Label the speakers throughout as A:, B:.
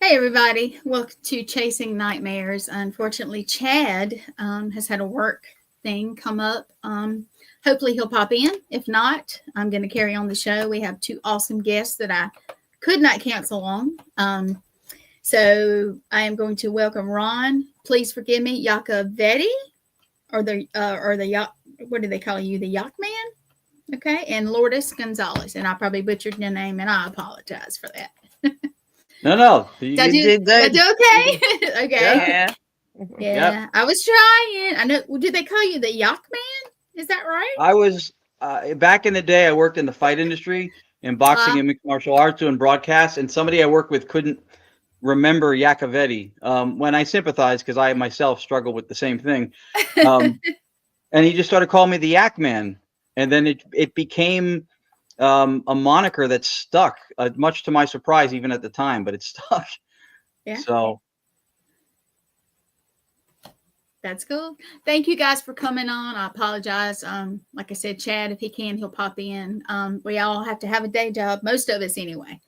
A: Hey everybody, welcome to Chasing Nightmares. Unfortunately, Chad has had a work thing come up. Hopefully he'll pop in. If not, I'm going to carry on the show. We have two awesome guests that I could not cancel on. So I am going to welcome Ron. Please forgive me, Yacovetti, or the what do they call you, the Yak Man? Okay, and Lourdes Gonzalez, and I probably butchered your name, and I apologize for that.
B: No,
A: you did good. Did I do okay? Okay. Yeah.
B: Yep.
A: I was trying. I know. Did they call you the Yak Man? Is that right?
B: I was back in the day. I worked in the fight industry, in boxing and mixed martial arts, doing broadcasts. And somebody I worked with couldn't remember Yacovetti. When I sympathized because I myself struggled with the same thing, and he just started calling me the Yak Man, and then it became a moniker that stuck, much to my surprise, even at the time, but it stuck.
A: Yeah.
B: So
A: that's cool. Thank you guys for coming on. I apologize. Like I said, Chad, if he can, he'll pop in. We all have to have a day job, most of us anyway,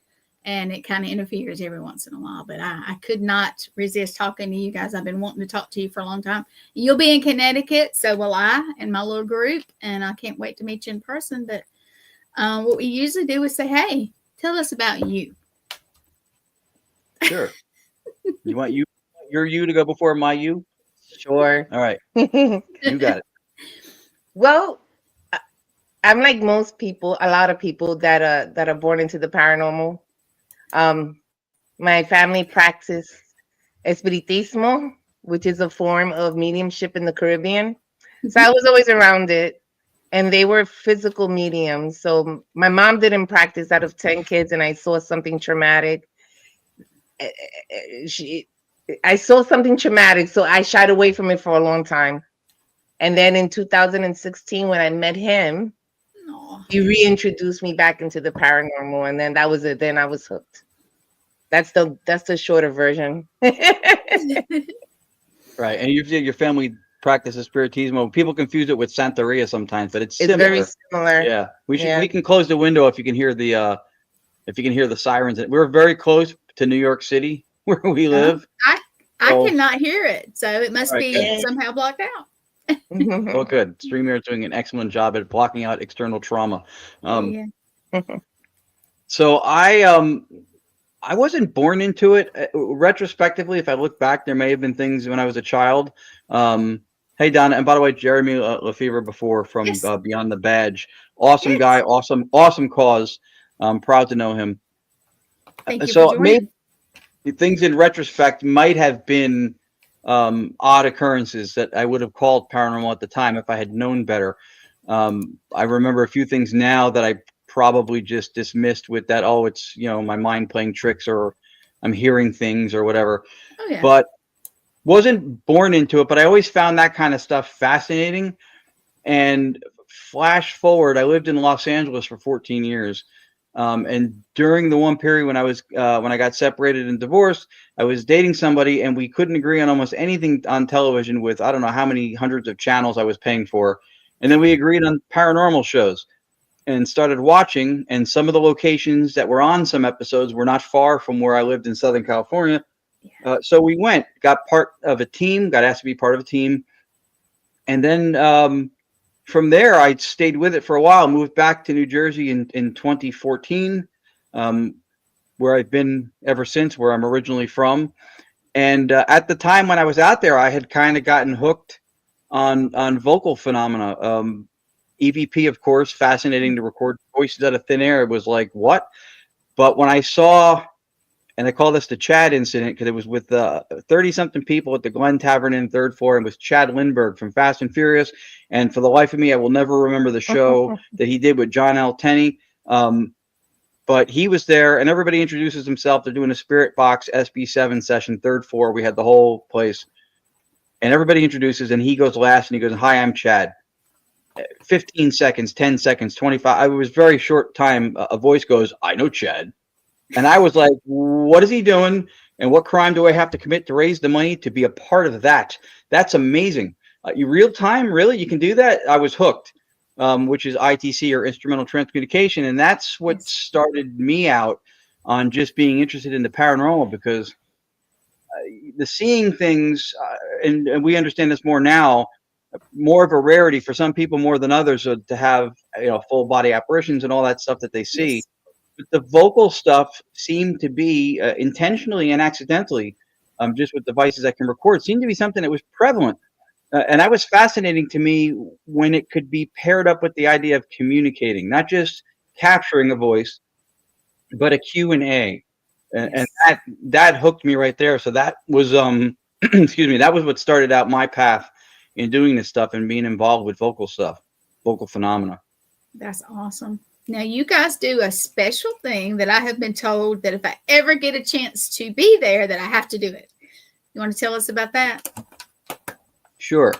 A: and it kind of interferes every once in a while. But I could not resist talking to you guys. I've been wanting to talk to you for a long time. You'll be in Connecticut, so will I, and my little group, and I can't wait to meet you in person. But what we usually do is say, hey, tell us about you.
B: Sure. You want your you to go before my you?
C: Sure.
B: All right. You got it.
C: Well, I'm like most people, a lot of people that are born into the paranormal. My family practiced espiritismo, which is a form of mediumship in the Caribbean. So I was always around it. And they were physical mediums. So my mom didn't practice. Out of 10 kids, and I saw something traumatic. I saw something traumatic, so I shied away from it for a long time. And then in 2016, when I met him, he reintroduced me back into the paranormal, and then that was it. Then I was hooked. That's the shorter version.
B: Right, and your family practices spiritismo. People confuse it with Santeria sometimes, but it's similar.
C: Very similar.
B: Yeah, we can close the window if you can hear the sirens. We're very close to New York City where we live.
A: I cannot hear it, so it must be somehow blocked out.
B: Well, good. StreamYard is doing an excellent job at blocking out external trauma. So I wasn't born into it. Retrospectively, if I look back, there may have been things when I was a child. Hey, Donna, and by the way, Jeremy Lefevre before from Beyond the Badge. Awesome guy, awesome cause. I'm proud to know him.
A: Thank you for joining.
B: Maybe things in retrospect might have been odd occurrences that I would have called paranormal at the time if I had known better. I remember a few things now that I probably just dismissed with that, oh, it's, my mind playing tricks, or I'm hearing things or whatever.
A: Oh, yeah.
B: But wasn't born into it, but I always found that kind of stuff fascinating. And flash forward, I lived in Los Angeles for 14 years. And during the one period when I got separated and divorced, I was dating somebody and we couldn't agree on almost anything on television with, I don't know how many hundreds of channels I was paying for. And then we agreed on paranormal shows and started watching. And some of the locations that were on some episodes were not far from where I lived in Southern California. So we got part of a team, got asked to be part of a team. And then from there, I stayed with it for a while, moved back to New Jersey in 2014, where I've been ever since, where I'm originally from. And at the time when I was out there, I had kind of gotten hooked on vocal phenomena. EVP, of course, fascinating to record voices out of thin air. It was like, what? But when I saw, and I call this the Chad incident because it was with 30-something people at the Glen Tavern in the 3rd floor, and was Chad Lindbergh from Fast and Furious. And for the life of me, I will never remember the show that he did with John L. Tenney. But he was there, and everybody introduces himself. They're doing a Spirit Box SB7 session, 3rd floor. We had the whole place. And everybody introduces, and he goes last, and he goes, hi, I'm Chad. 15 seconds, 10 seconds, 25. It was very short time. A voice goes, I know Chad. And I was like, what is he doing? And what crime do I have to commit to raise the money to be a part of that? That's amazing. You real time, really? You can do that? I was hooked, which is ITC, or instrumental transcommunication. And that's what started me out on just being interested in the paranormal, because the seeing things, and we understand this more now, more of a rarity for some people more than others to have, full body apparitions and all that stuff that they see.
A: Yes.
B: But the vocal stuff seemed to be intentionally and accidentally, just with devices that can record, seemed to be something that was prevalent. And that was fascinating to me when it could be paired up with the idea of communicating, not just capturing a voice, but a Q&A. And that hooked me right there. So that was, excuse me, that was what started out my path in doing this stuff and being involved with vocal stuff, vocal phenomena.
A: That's awesome. Now, you guys do a special thing that I have been told that if I ever get a chance to be there, that I have to do it. You want to tell us about that?
B: Sure.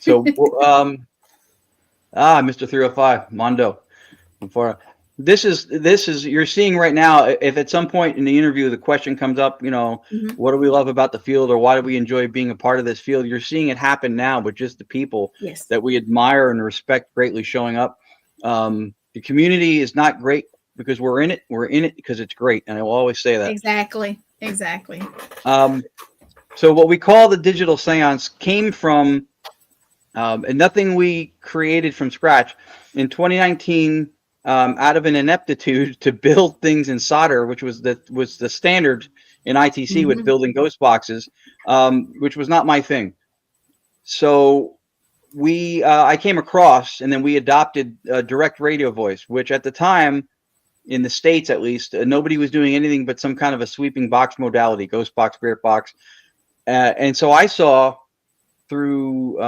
B: So, Mr. 305, Mondo. This is you're seeing right now. If at some point in the interview the question comes up, what do we love about the field, or why do we enjoy being a part of this field? You're seeing it happen now, but just the people that we admire and respect greatly showing up. The community is not great because we're in it. We're in it because it's great, and I will always say that.
A: Exactly.
B: So what we call the digital seance came from, and nothing we created from scratch. In 2019, out of an ineptitude to build things in solder, which was the standard in ITC with building ghost boxes, which was not my thing. So I came across, and then we adopted direct radio voice, which at the time, in the States at least, nobody was doing anything but some kind of a sweeping box modality, ghost box, spirit box. And so I saw through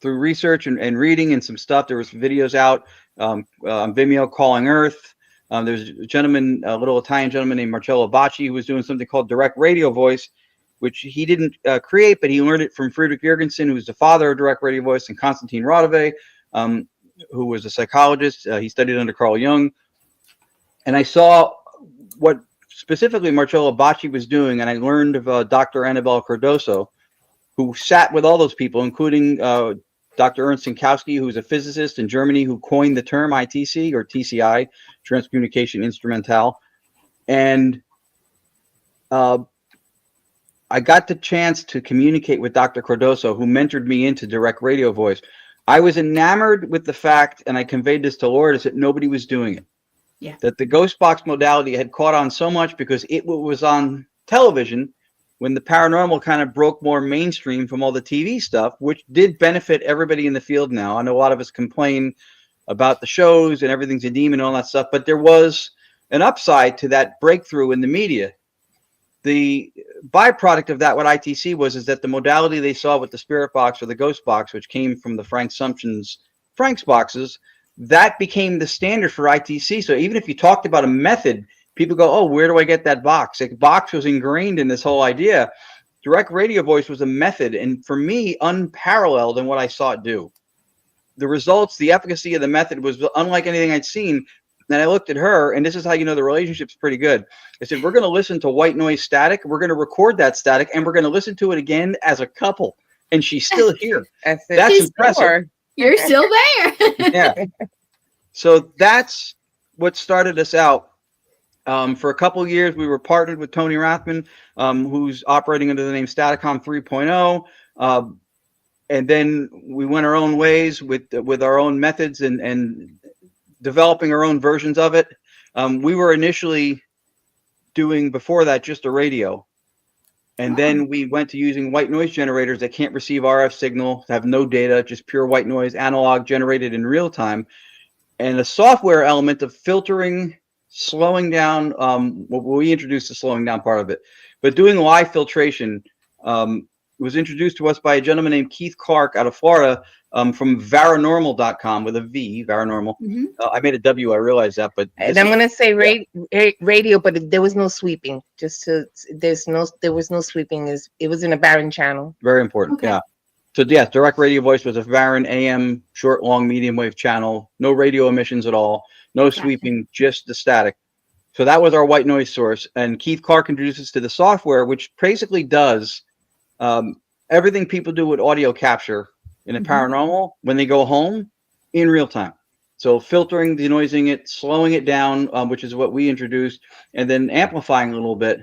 B: research and reading and some stuff, there was videos out on Vimeo, Calling Earth. There's a little Italian gentleman named Marcello Bacci who was doing something called direct radio voice, which he didn't create, but he learned it from Friedrich Jürgensen, who's the father of direct radio voice, and Konstantin Radove, who was a psychologist. He studied under Carl Jung. And I saw what specifically Marcello Bacci was doing, and I learned of Dr. Annabelle Cardoso, who sat with all those people, including Dr. Ernst Sinkowski, who's a physicist in Germany who coined the term ITC or TCI, Transcommunication Instrumental. And I got the chance to communicate with Dr. Cardoso, who mentored me into direct radio voice. I was enamored with the fact, and I conveyed this to Lourdes, that nobody was doing it.
A: Yeah.
B: That the ghost box modality had caught on so much because it was on television when the paranormal kind of broke more mainstream from all the TV stuff, which did benefit everybody in the field now. I know a lot of us complain about the shows and everything's a demon and all that stuff, but there was an upside to that breakthrough in the media. The byproduct of that, what ITC was, is that the modality they saw with the spirit box or the ghost box, which came from the Frank Sumption's Frank's boxes, that became the standard for ITC. So even if you talked about a method, people go, oh, where do I get that box? The box was ingrained in this whole idea. Direct radio voice was a method, and for me, unparalleled in what I saw it do. The results, the efficacy of the method was unlike anything I'd seen. And I looked at her, and this is how you know the relationship's pretty good. I said, we're going to listen to white noise static. We're going to record that static, and we're going to listen to it again as a couple. And she's still here. That's impressive.
A: You're still there.
B: Yeah. So that's what started us out. For a couple of years, we were partnered with Tony Rathman, who's operating under the name Staticom 3.0. And then we went our own ways with our own methods and developing our own versions of it. We were initially doing, before that, just a radio. And then we went to using white noise generators that can't receive RF signal, have no data, just pure white noise, analog generated in real time. And a software element of filtering, slowing down. We introduced the slowing down part of it. But doing live filtration was introduced to us by a gentleman named Keith Clark out of Florida, from Paranormal.com with a V, Paranormal. I made a W, I realized that, but
C: and I'm gonna say radio, but there was no sweeping. There was no sweeping. It was in a barren channel.
B: Very important. Okay. Yeah. So yes, direct radio voice was a barren AM, short, long, medium wave channel. No radio emissions at all. No sweeping, just the static. So that was our white noise source. And Keith Clark introduced us to the software, which basically does everything people do with audio capture in a paranormal when they go home in real time. So filtering, denoising it, slowing it down, which is what we introduced, and then amplifying a little bit.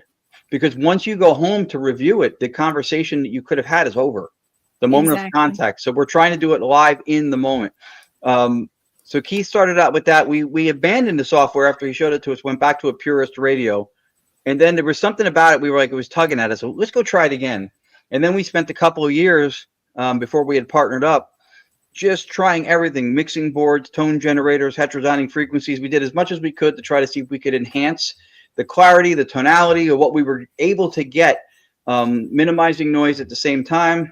B: because once you go home to review it, the conversation that you could have had is over. The moment of contact. So we're trying to do it live in the moment. So Keith started out with that. We abandoned the software after he showed it to us, went back to a purist radio. And then there was something about it. We were like, it was tugging at us. So let's go try it again. And then we spent a couple of years before we had partnered up, just trying everything, mixing boards, tone generators, heterodyning frequencies. We did as much as we could to try to see if we could enhance the clarity, the tonality of what we were able to get, minimizing noise at the same time.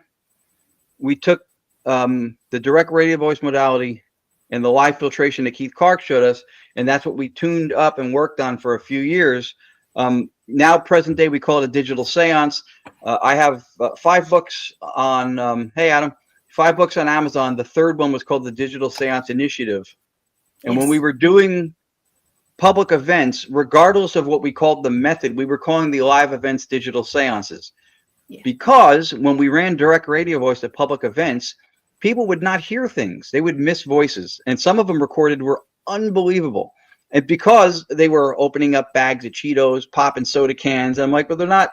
B: We took the direct radio voice modality and the live filtration that Keith Clark showed us, and that's what we tuned up and worked on for a few years. Now, present day, we call it a digital seance. I have 5 books on, hey, Adam, 5 books on Amazon. The third one was called the Digital Seance Initiative. And when we were doing public events, regardless of what we called the method, we were calling the live events digital seances. Yeah. Because when we ran direct radio voice at public events, people would not hear things. They would miss voices. And some of them recorded were unbelievable. And because they were opening up bags of Cheetos, popping soda cans, I'm like, well, they're not,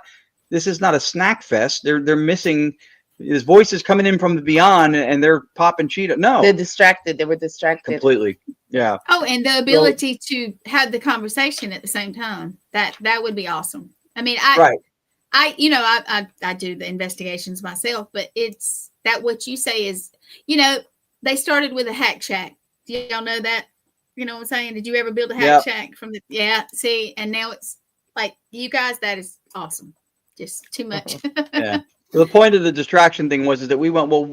B: this is not a snack fest. They're missing, his voices coming in from the beyond and they're popping Cheetos. No.
C: They're distracted. They were distracted.
B: Completely. Yeah.
A: Oh, and the ability to have the conversation at the same time. That would be awesome. I mean, I do the investigations myself, but it's that what you say is, they started with a hack shack. Do y'all know that? You know what I'm saying? Did you ever build a hack shack from the, see, and now it's like, you guys, that is awesome. Just too much.
B: Yeah. Well, the point of the distraction thing was that we went, well,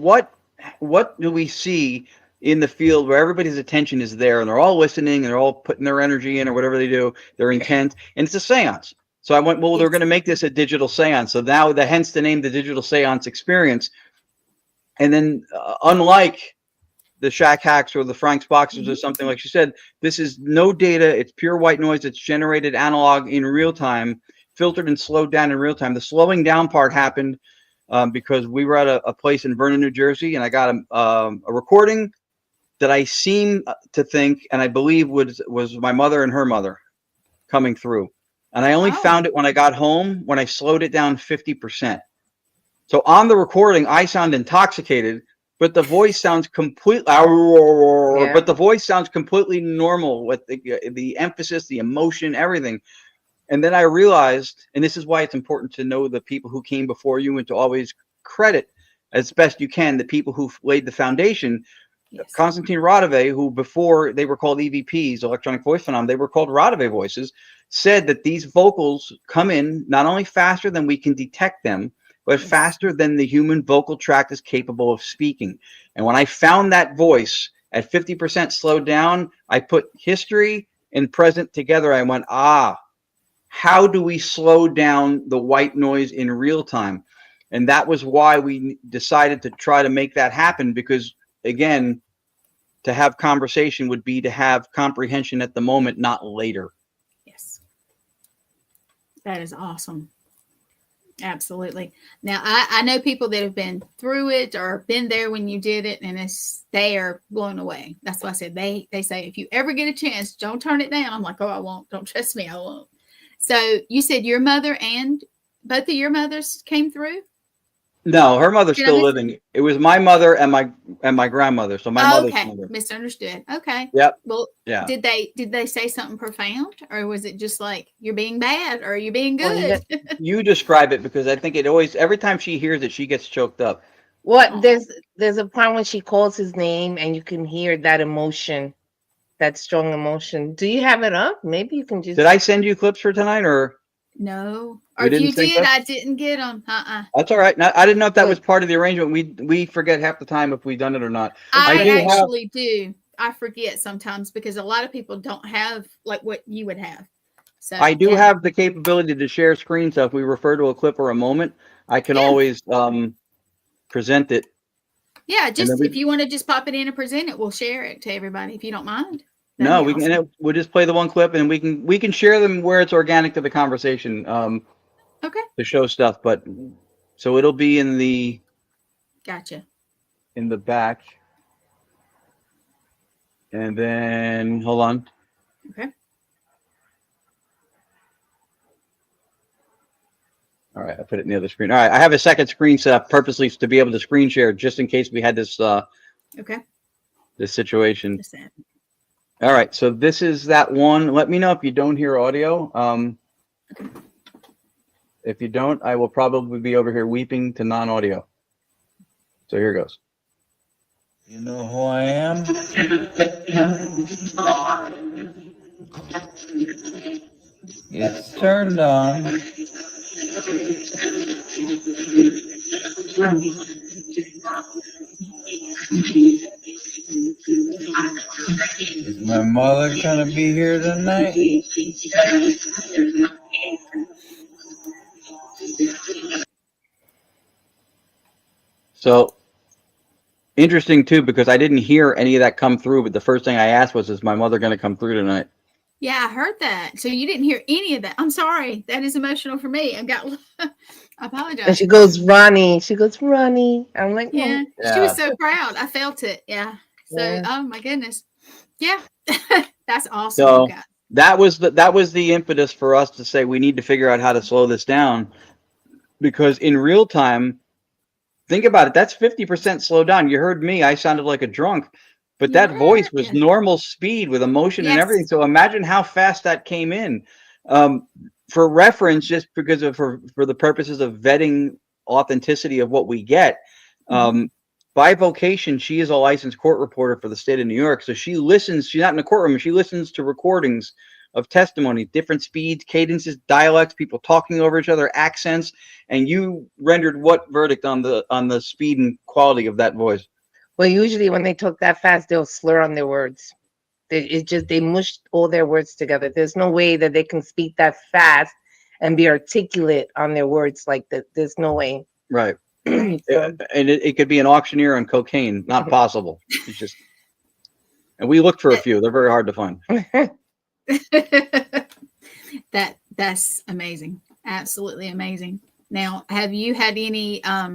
B: what do we see in the field where everybody's attention is there and they're all listening and they're all putting their energy in or whatever they do, their intent, and it's a seance. So I went, well, they're going to make this a digital seance. So now hence the name, the digital seance experience. And then unlike the Shack Hacks or the Frank's Boxers or something, like she said, this is no data. It's pure white noise. It's generated analog in real time, filtered and slowed down in real time. The slowing down part happened because we were at a place in Vernon, New Jersey, and I got a recording that I seem to think, and I believe was my mother and her mother coming through. And I only found it when I got home, when I slowed it down 50%. So on the recording, I sound intoxicated, but the voice sounds completely, but the voice sounds completely normal with the emphasis, the emotion, everything. And then I realized, and this is why it's important to know the people who came before you and to always credit as best you can the people who laid the foundation. Yes. Konstantin Radove, who before they were called EVPs, electronic voice phenomena, they were called Radove voices, said that these vocals come in not only faster than we can detect them, but faster than the human vocal tract is capable of speaking. And when I found that voice at 50% slowed down, I put history and present together. I went, how do we slow down the white noise in real time? And that was why we decided to try to make that happen, because again, to have conversation would be to have comprehension at the moment, not later.
A: Yes. That is awesome. Absolutely. Now, I know people that have been through it or been there when you did it, and they are blown away. That's why I said they say, if you ever get a chance, don't turn it down. I'm like, oh, I won't. Don't trust me. I won't. So you said your mother and both of your mothers came through?
B: No, her mother's still living. It was my mother and my grandmother. So my mother's mother.
A: Misunderstood. Okay.
B: Yep.
A: Well, yeah. Did they say something profound, or was it just like you're being bad or you're being good?
B: Well, you describe it, because I think it always, every time she hears it, she gets choked up.
C: What there's a point when she calls his name and you can hear that emotion, that strong emotion. Do you have it up? Maybe you can just.
B: Did I send you clips for tonight, or?
A: No. Or if you did, I didn't get them.
B: That's all right. Now, I didn't know if that was part of the arrangement. We forget half the time if we've done it or not.
A: I actually do. I forget sometimes because a lot of people don't have like what you would have. So
B: I do have the capability to share screen. So if we refer to a clip or a moment, I can always present it.
A: Yeah, just if you want to just pop it in and present it, we'll share it to everybody if you don't mind.
B: No, we can. We'll just play the one clip, and we can share them where it's organic to the conversation.
A: Okay.
B: To show stuff, but so it'll be in the.
A: Gotcha.
B: In the back. And then hold on.
A: Okay.
B: right, I put it in the other screen. All right, I have a second screen set up purposely to be able to screen share just in case we had this
A: Okay.
B: this situation.
A: Just that.
B: All right, so this is that one. Let me know if you don't hear audio. If you don't, I will probably be over here weeping to non-audio. So here goes.
D: You know who I am? It's turned on. Is my mother gonna be here tonight?
B: So interesting too, because I didn't hear any of that come through, but the first thing I asked was, is my mother going to come through tonight?
A: Yeah, I heard that. So you didn't hear any of that. I'm sorry. That is emotional for me. I apologize.
C: And she goes, Ronnie. She goes, Ronnie. I'm like, oh.
A: Yeah, she was so proud. I felt it. Yeah. So,
C: Yeah.
A: oh my goodness. Yeah. That's awesome.
B: So
A: You guys.
B: that was the impetus for us to say we need to figure out how to slow this down, because in real time, think about it. That's 50% slowed down. You heard me. I sounded like a drunk, but that voice was normal speed with emotion and everything. So imagine how fast that came in. For reference, just because of for the purposes of vetting authenticity of what we get. By vocation, she is a licensed court reporter for the state of New York. So she listens. She's not in the courtroom. She listens to recordings of testimony, different speeds, cadences, dialects, people talking over each other, accents. And you rendered what verdict on the speed and quality of that voice?
C: Well, usually when they talk that fast, they'll slur on their words. They mushed all their words together. There's no way that they can speak that fast and be articulate on their words like that. There's no way.
B: Right.
C: So,
B: And it could be an auctioneer on cocaine. Not possible. It's just, and we looked for a few. They're very hard to find.
A: That's amazing. Absolutely amazing. Now, have you had any, how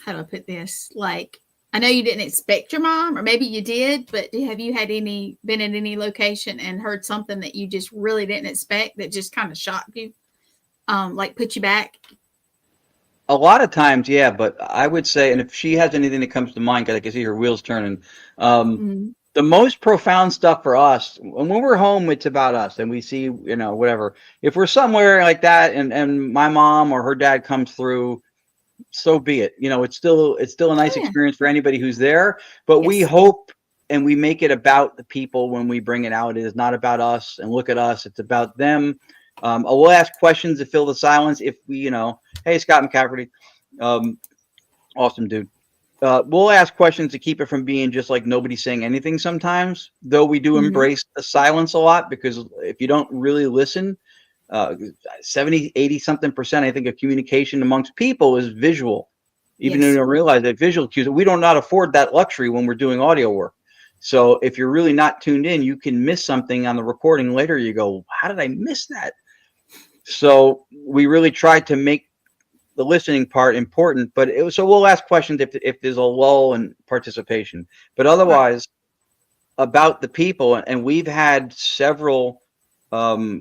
A: do I put this? Like, I know you didn't expect your mom, or maybe you did, but have you had been at any location and heard something that you just really didn't expect that just kind of shocked you? Like put you back?
B: A lot of times, yeah, but I would say, and if she has anything that comes to mind, because I can see her wheels turning, the most profound stuff for us, when we're home, it's about us, and we see, whatever. If we're somewhere like that, and my mom or her dad comes through, so be it. It's still a nice experience for anybody who's there. But we hope and we make it about the people when we bring it out. It is not about us and look at us. It's about them. We'll ask questions to fill the silence. If we, hey, Scott McCafferty, awesome dude. We'll ask questions to keep it from being just like nobody saying anything sometimes, though we do embrace the silence a lot, because if you don't really listen, 70, 80 something percent, I think, of communication amongst people is visual. Even though you don't realize that visual cues, we don't not afford that luxury when we're doing audio work. So if you're really not tuned in, you can miss something on the recording later. You go, how did I miss that? So we really tried to make the listening part important, but so we'll ask questions if there's a lull in participation, but otherwise about the people. And we've had several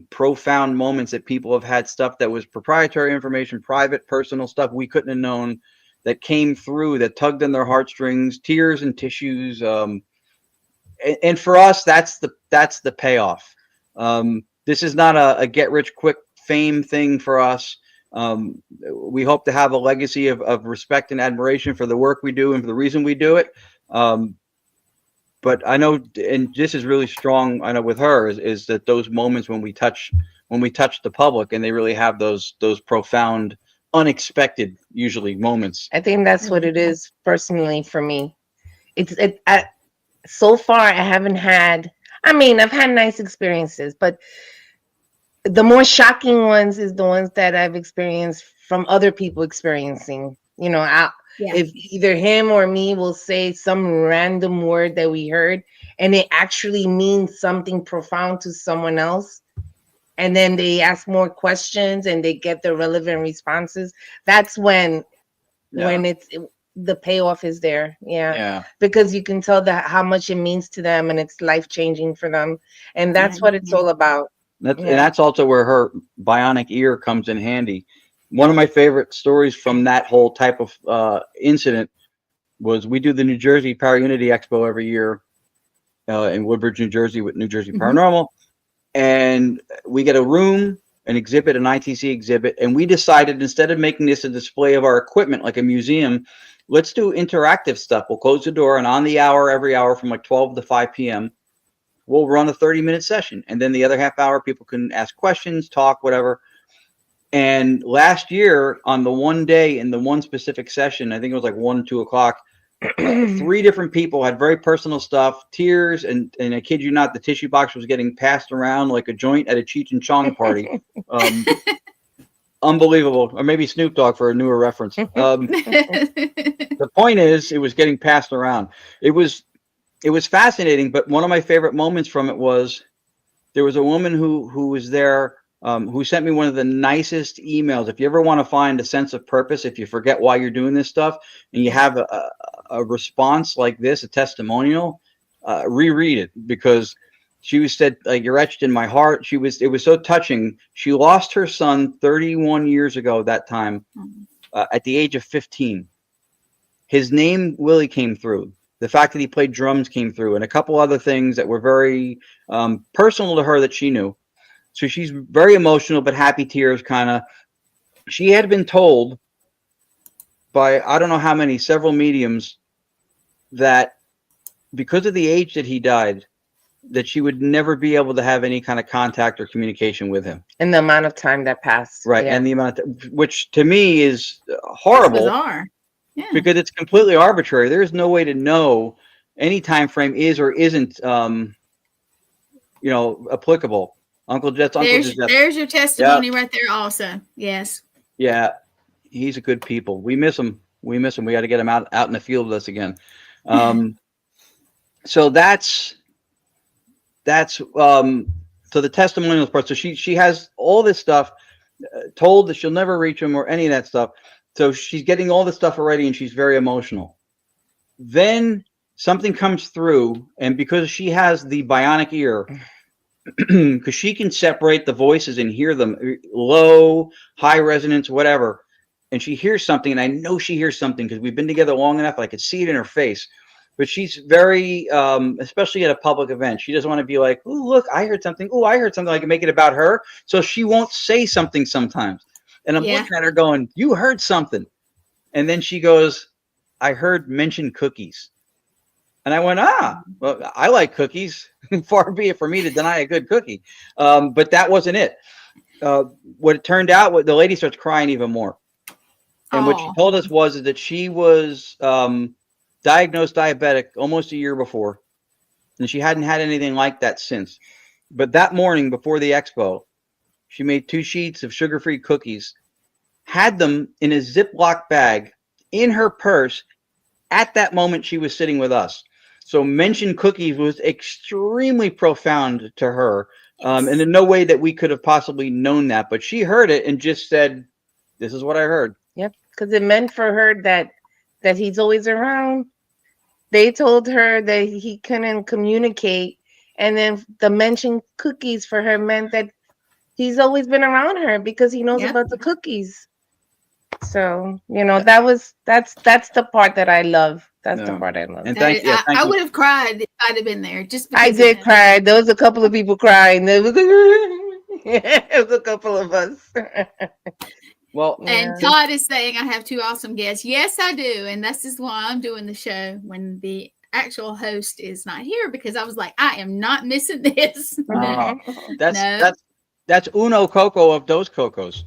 B: profound moments that people have had stuff that was proprietary information, private, personal stuff we couldn't have known, that came through, that tugged on their heartstrings, tears and tissues. And for us, that's the payoff. This is not a get rich quick fame thing for us. We hope to have a legacy of respect and admiration for the work we do and for the reason we do it. But I know, and this is really strong, I know with her, is that those moments when we touch the public, and they really have those profound, unexpected, usually, moments.
C: I think that's what it is personally for me. So far, I haven't had, I've had nice experiences, but the more shocking ones is the ones that I've experienced from other people experiencing. If either him or me will say some random word that we heard, and it actually means something profound to someone else, and then they ask more questions and they get the relevant responses, that's when the payoff is there. Because you can tell that how much it means to them, and it's life-changing for them, and that's what it's all about.
B: And that's also where her bionic ear comes in handy. One of my favorite stories from that whole type of incident was we do the New Jersey Para-Unity Expo every year in Woodbridge, New Jersey with New Jersey Paranormal. And we get a room, an exhibit, an ITC exhibit. And we decided instead of making this a display of our equipment like a museum, let's do interactive stuff. We'll close the door and on the hour, every hour from like 12 to 5 p.m., we'll run a 30-minute session. And then the other half hour, people can ask questions, talk, whatever. And last year on the one day in the one specific session, I think it was like 1 or 2 o'clock, 3 different people had very personal stuff, tears, and I kid you not, the tissue box was getting passed around like a joint at a Cheech and Chong party. Unbelievable. Or maybe Snoop Dogg for a newer reference. The point is, it was getting passed around. It was fascinating, but one of my favorite moments from it was there was a woman who was there who sent me one of the nicest emails. If you ever want to find a sense of purpose, if you forget why you're doing this stuff, and you have a response like this, a testimonial, reread it, because she said, like, you're etched in my heart. It was so touching. She lost her son 31 years ago that time, at the age of 15. His name, Willie, came through. The fact that he played drums came through, and a couple other things that were very personal to her that she knew. So she's very emotional, but happy tears kind of. She had been told by, I don't know how many, several mediums, that because of the age that he died, that she would never be able to have any kind of contact or communication with him.
C: And the amount of time that passed.
B: Right.
C: Yeah.
B: And the amount of, which to me is horrible.
A: That's bizarre. Yeah.
B: Because it's completely arbitrary. There's no way to know any time frame is or isn't, applicable. Uncle Jet's Uncle Jet.
A: There's your testimony right there also. Yes.
B: Yeah. He's a good people. We miss him. We got to get him out in the field with us again. So that's so the testimonials part. So she has all this stuff, told that she'll never reach him or any of that stuff. So she's getting all this stuff already, and she's very emotional. Then something comes through, and because she has the bionic ear, because she can separate the voices and hear them, low, high resonance, whatever. And she hears something, and I know she hears something because we've been together long enough. I could see it in her face. But she's very, especially at a public event, she doesn't want to be like, oh, look, I heard something. Oh, I heard something. I can make it about her. So she won't say something sometimes. And I'm looking at her going, you heard something. And then she goes, I heard mention cookies. And I went, well, I like cookies. Far be it for me to deny a good cookie. But that wasn't it. What it turned out, the lady starts crying even more. And what she told us was that she was diagnosed diabetic almost a year before. And she hadn't had anything like that since. But that morning before the expo, she made 2 sheets of sugar-free cookies, had them in a Ziploc bag in her purse. At that moment, she was sitting with us. So mention cookies was extremely profound to her. And in no way that we could have possibly known that. But she heard it and just said, this is what I heard.
C: Yep, because it meant for her that he's always around. They told her that he couldn't communicate. And then the mention cookies for her meant that he's always been around her because he knows about the cookies. So, that's the part that I love. That's the part I love.
B: And
A: I would have cried if I'd have been there.
C: I did cry. There was a couple of people crying. There was a couple of us.
B: Well,
A: and Todd is saying I have 2 awesome guests. Yes, I do. And this is why I'm doing the show when the actual host is not here, because I was like, I am not missing this.
B: That's Uno Coco of Dos Cocos.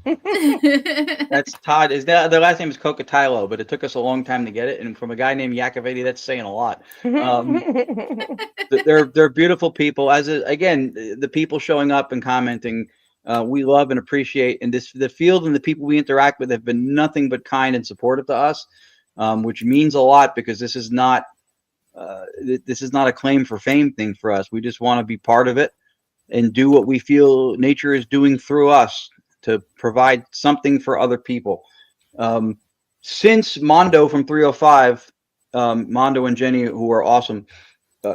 B: That's Todd. Their last name is Cocotilo, but it took us a long time to get it. And from a guy named Yacovetti, that's saying a lot. They're beautiful people. Again, the people showing up and commenting, we love and appreciate. And the field and the people we interact with have been nothing but kind and supportive to us, which means a lot, because this is not a claim for fame thing for us. We just want to be part of it and do what we feel nature is doing through us to provide something for other people. Since Mondo from 305, Mondo and Jenny, who are awesome,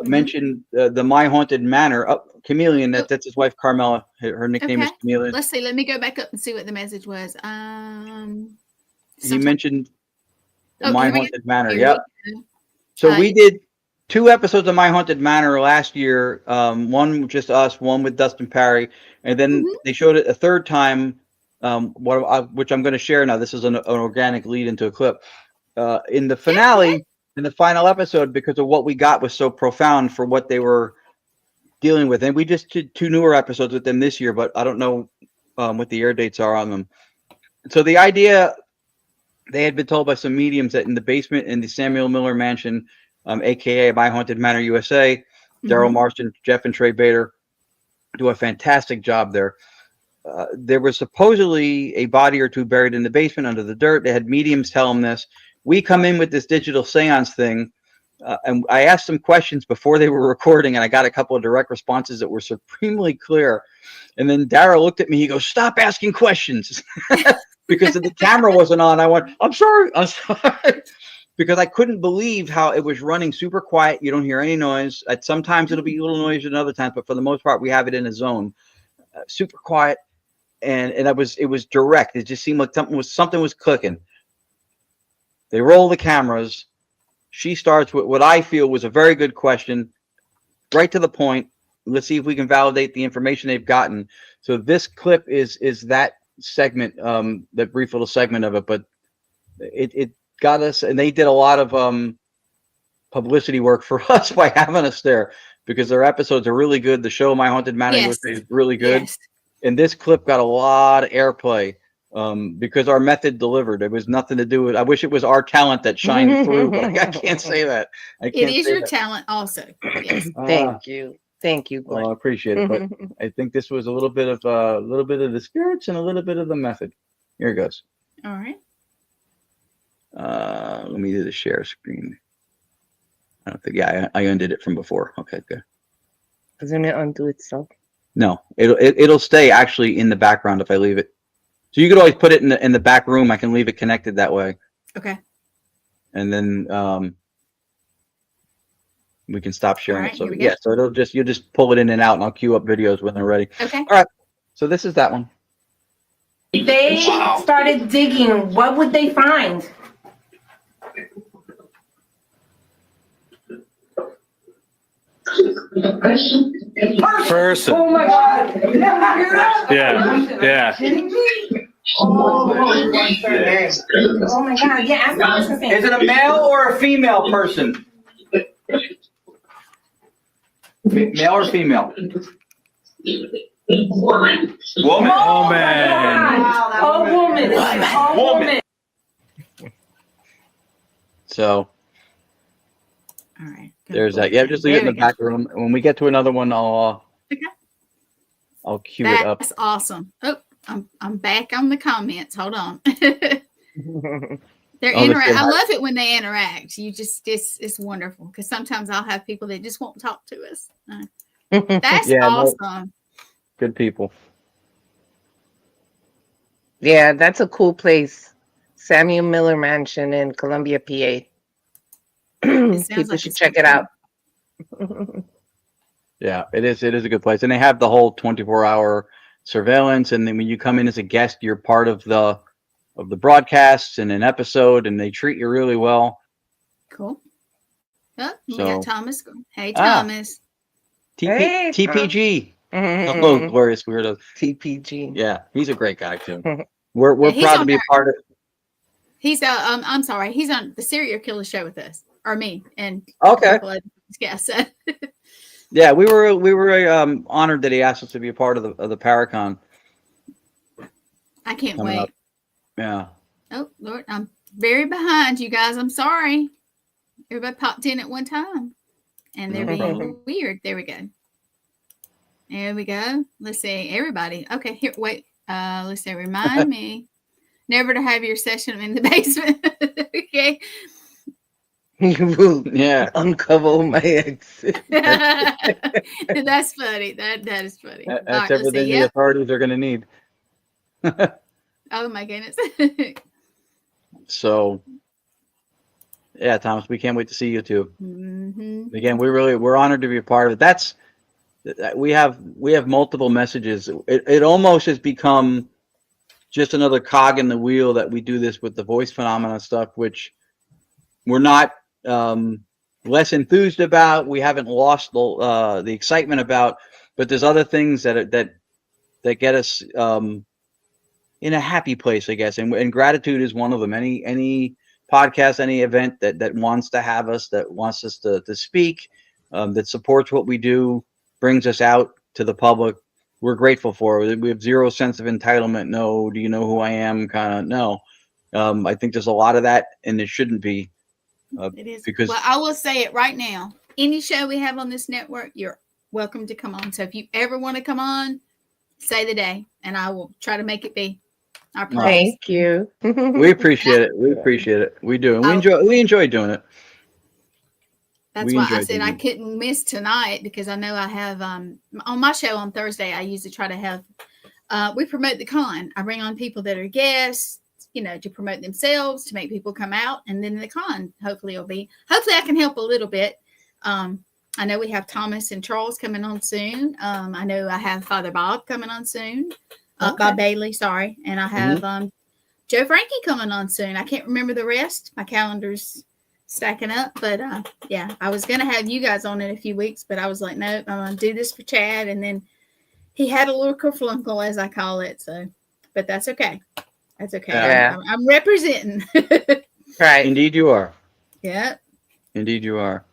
B: mentioned the My Haunted Manor. Chameleon, that's his wife, Carmela. Her nickname is Chameleon.
A: Let's see. Let me go back up and see what the message was.
B: He mentioned
A: Oh,
B: My
A: here we go.
B: Haunted Manor.
A: Here
B: Yep.
A: we go.
B: So we did 2 episodes of My Haunted Manor last year. One with just us, one with Dustin Parry, and then they showed it a third time. Which I'm going to share now. This is an organic lead into a clip. In the finale, in the final episode, because of what we got was so profound for what they were dealing with, and we just did 2 newer episodes with them this year, but I don't know what the air dates are on them. So the idea, they had been told by some mediums that in the basement in the Samuel Miller Mansion, aka My Haunted Manor USA, Daryl Marston, Jeff and Trey Bader do a fantastic job there. There was supposedly a body or 2 buried in the basement under the dirt. They had mediums tell them this. We come in with this digital seance thing, and I asked some questions before they were recording, and I got a couple of direct responses that were supremely clear. And then Daryl looked at me. He goes, "Stop asking questions," because the camera wasn't on. I went, I'm sorry," because I couldn't believe how it was running super quiet. You don't hear any noise. Sometimes it'll be a little noisy at other times, but for the most part, we have it in a zone, super quiet, and it was direct. It just seemed like something was clicking. They roll the cameras. She starts with what I feel was a very good question, right to the point. Let's see if we can validate the information they've gotten. So this clip is that segment, that brief little segment of it, but it got us, and they did a lot of publicity work for us by having us there, because their episodes are really good. The show My Haunted Manor is really good.
A: Yes.
B: And this clip got a lot of airplay because our method delivered. It was nothing to do with, I wish it was our talent that shined through, but I can't say that.
A: It is your talent also. Yes.
C: Thank you. Thank you, Glenn.
B: Well, I appreciate it, but I think this was a little bit of the spirits and a little bit of the method. Here it goes.
A: All right.
B: Let me do the share screen. I don't think, I undid it from before. Okay, good.
C: Doesn't it undo itself?
B: No, it'll stay actually in the background if I leave it. So you could always put it in the back room. I can leave it connected that way.
A: Okay.
B: And then we can stop sharing
A: Right,
B: it. So
A: yeah,
B: so you'll just pull it in and out, and I'll queue up videos when they're ready.
A: Okay.
B: All right. So this is that one.
E: If they started digging, what would they find?
F: Person.
E: Oh my God.
F: Yeah.
E: Oh my God. Yeah, ask the person thing.
B: Is it a male or a female person? Male or female? Woman.
E: Oh woman.
F: Woman.
B: So
A: All right.
B: there's that. Yeah, just leave it in the back room. When we get to another one, I'll queue it up.
A: That's awesome. Oh, I'm back on the comments. Hold on. They're I love it when they interact. It's wonderful, because sometimes I'll have people that just won't talk to us. That's awesome.
B: Good people.
C: Yeah, that's a cool place. Samuel Miller Mansion in Columbia, PA. People should check it out.
B: Yeah, it is a good place, and they have the whole 24-hour surveillance. And then when you come in as a guest, you're part of the broadcasts and an episode, and they treat you really well.
A: Cool. Oh, we got Thomas. Hey, Thomas.
B: TPG. Hello, glorious weirdos.
C: TPG.
B: Yeah, he's a great guy too. We're proud to be a part of.
A: He's I'm sorry, he's on the Serial Killer show with us, or me, and
B: okay.
A: Yeah, so.
B: Yeah, we were honored that he asked us to be a part of the Paracon.
A: I can't wait.
B: Up. Yeah.
A: Oh Lord, I'm very behind you guys. I'm sorry. Everybody popped in at one time, and they're being weird. There we go. There we go. Let's see. Everybody. Okay, here. Wait. Let's see. Remind me never to have your session in the basement. Okay.
C: You will
B: uncover
C: my exit.
A: That's funny. That is funny.
B: That's everything the authorities are going to need.
A: Oh my goodness.
B: So Yeah, Thomas, we can't wait to see you too.
A: Mm-hmm.
B: Again, we're honored to be a part of it. We have multiple messages. It almost has become just another cog in the wheel that we do this with the voice phenomena stuff, which we're not less enthused about. We haven't lost the excitement about, but there's other things that get us in a happy place, I guess. And gratitude is one of them. Any podcast, any event that wants to have us, that wants us to speak, that supports what we do, brings us out to the public, we're grateful for it. We have zero sense of entitlement. No, do you know who I am? Kind of no. I think there's a lot of that, and it shouldn't be.
A: It is.
B: Because
A: well, I will say it right now. Any show we have on this network, you're welcome to come on. So if you ever want to come on, say the day, and I will try to make it be. I promise.
C: Thank you.
B: we appreciate it. We appreciate it. We do. And we enjoy doing it.
A: That's why I said I couldn't miss tonight, because I know I have on my show on Thursday, I usually try to have we promote the con. I bring on people that are guests, to promote themselves, to make people come out, and then the con hopefully I can help a little bit. I know we have Thomas and Charles coming on soon. I know I have Father Bob coming on soon. Bob Bailey, sorry. And I have Joe Frankie coming on soon. I can't remember the rest. My calendar's stacking up. But yeah, I was going to have you guys on in a few weeks, but I was like, nope, I'm going to do this for Chad. And then he had a little kerflunkle, as I call it. So, but that's okay. That's okay.
C: Yeah.
A: I'm representing.
C: Right.
B: Indeed you are.
A: Yeah.
B: Indeed you are.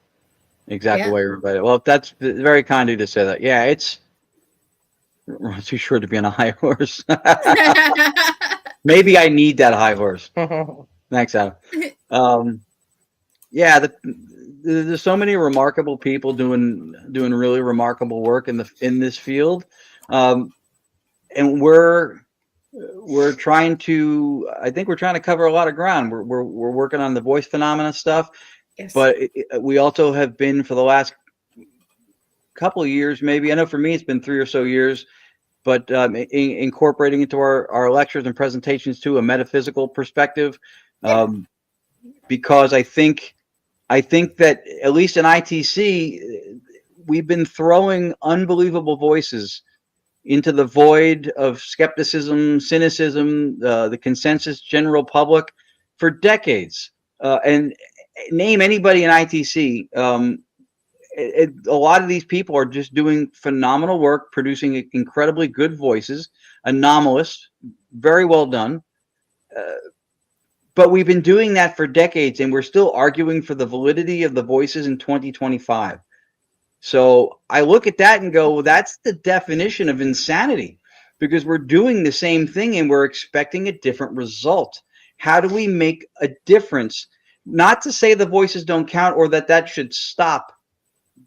B: Exactly why everybody. Well, that's very kind of you to say that. Yeah, it's too short to be on a high horse. Maybe I need that high horse. Thanks, Adam. Yeah, there's so many remarkable people doing really remarkable work in this field, and we're trying to. I think we're trying to cover a lot of ground. We're working on the voice phenomena stuff.
A: Yes.
B: But we also have been for the last couple of years, maybe. I know for me it's been 3 or so years, but incorporating into our lectures and presentations too a metaphysical perspective, because I think that at least in ITC we've been throwing unbelievable voices into the void of skepticism, cynicism, the consensus general public for decades, and name anybody in ITC. A lot of these people are just doing phenomenal work, producing incredibly good voices, anomalous, very well done. But we've been doing that for decades, and we're still arguing for the validity of the voices in 2025. So I look at that and go, well, that's the definition of insanity, because we're doing the same thing and we're expecting a different result. How do we make a difference? Not to say the voices don't count or that should stop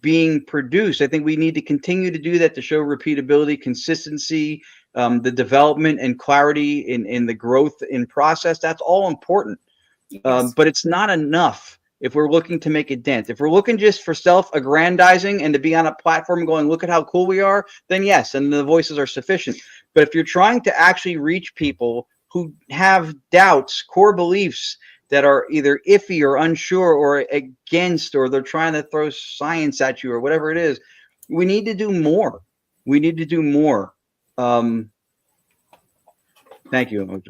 B: being produced. I think we need to continue to do that to show repeatability, consistency, the development and clarity in the growth in process. That's all important. Yes. But it's not enough if we're looking to make a dent. If we're looking just for self-aggrandizing and to be on a platform going, look at how cool we are, then yes, and the voices are sufficient. But if you're trying to actually reach people who have doubts, core beliefs, that are either iffy or unsure or against, or they're trying to throw science at you or whatever it is, we need to do more. We need to do more. Thank you.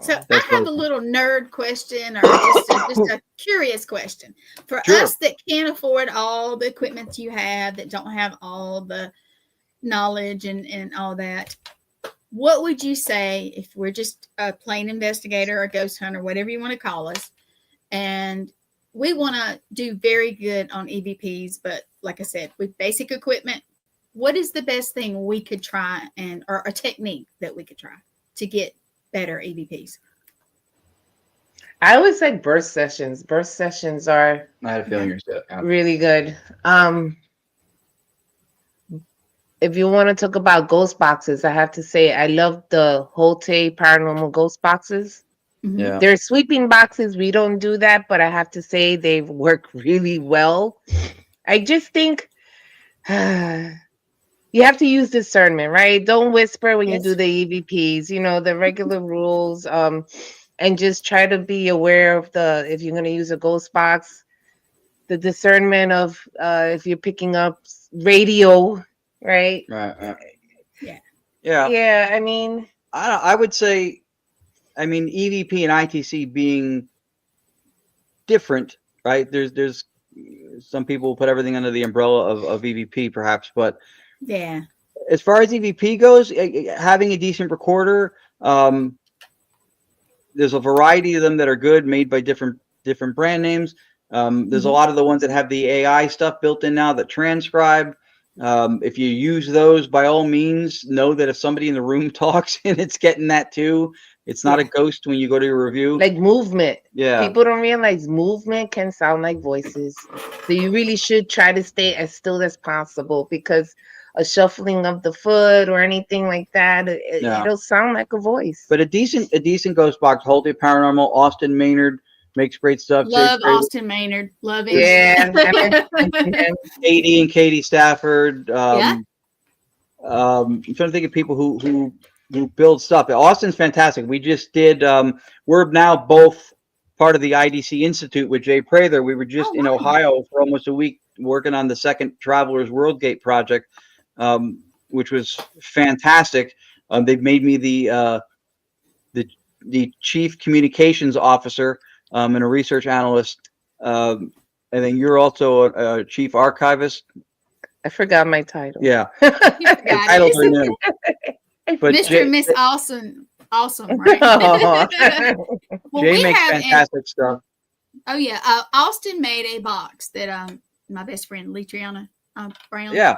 A: So I have a little nerd question, or just a curious question. For us that can't afford all the equipment you have, that don't have all the knowledge and all that, what would you say if we're just a plain investigator or ghost hunter, whatever you want to call us, and we want to do very good on EVPs, but like I said, with basic equipment, what is the best thing we could try or a technique that we could try to get better EVPs?
C: I would say burst sessions. Burst sessions are
B: I had a feeling you're saying
C: really good. If you want to talk about ghost boxes, I have to say I love the Holte paranormal ghost boxes.
A: Mm-hmm.
B: Yeah.
C: They're sweeping boxes. We don't do that, but I have to say they work really well. I just think you have to use discernment, right? Don't whisper when you do the EVPs. The regular rules. and just try to be aware of if you're going to use a ghost box, the discernment of if you're picking up radio, right?
B: Right.
A: Yeah.
C: Yeah, I mean,
B: I would say, I mean, EVP and ITC being different, right? There's some people put everything under the umbrella of EVP, perhaps, but
A: Yeah.
B: as far as EVP goes, having a decent recorder, there's a variety of them that are good, made by different brand names. There's a lot of the ones that have the AI stuff built in now that transcribe. If you use those, by all means, know that if somebody in the room talks and it's getting that too, it's not a ghost when you go to your review.
C: like movement.
B: Yeah.
C: People don't realize movement can sound like voices. So you really should try to stay as still as possible, because a shuffling of the foot or anything like that, it'll sound like a voice.
B: But a decent ghost box, Holte Paranormal, Austin Maynard makes great stuff.
A: Love Austin Maynard. Love him.
C: Yeah.
B: Katie and Katie Stafford.
A: Yeah.
B: I'm trying to think of people who build stuff. Austin's fantastic. We just did. We're now both part of the IDC Institute with Jay Prather. We were just in Ohio for almost a week working on the second Travelers World Gate project, which was fantastic. They've made me the chief communications officer and a research analyst. And then you're also a chief archivist.
C: I forgot my title.
B: Yeah.
A: Titles
B: are new. But
A: Mr. and Miss Awesome, right? Well,
B: Jay makes fantastic stuff.
A: Oh yeah, Austin made a box that my best friend Letriana Brown.
B: Yeah.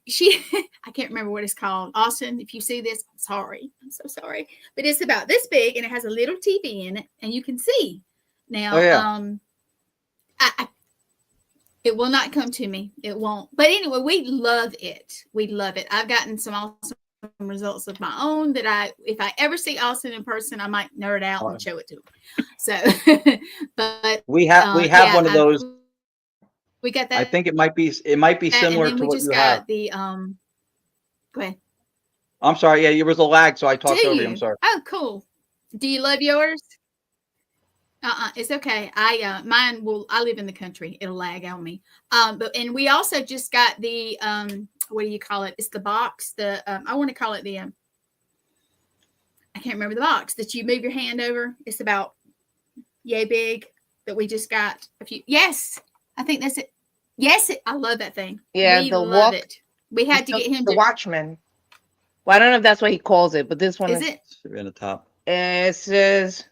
A: She I can't remember what it's called. Austin, if you see this, I'm sorry. I'm so sorry. But it's about this big and it has a little TV in it and you can see. Now, it will not come to me. It won't. But anyway, we love it. We love it. I've gotten some awesome results of my own that if I ever see Austin in person, I might nerd out and show it to him. So, but
B: we have one of those.
A: We got that.
B: I think it might be similar to what you have.
A: The go ahead.
B: I'm sorry. Yeah, there was a lag, so I talked over you. I'm sorry.
A: Oh, cool. Do you love yours? It's okay. I live in the country. It'll lag on me. And we also just got the what do you call it? It's the box. I want to call it I can't remember the box that you move your hand over. It's about yay big that we just got a few. Yes, I think that's it. Yes, I love that thing.
C: Yeah,
A: we love it. We had to get him
C: the Watchman. Well, I don't know if that's what he calls it, but this one
A: is it
B: in the top.
C: It says.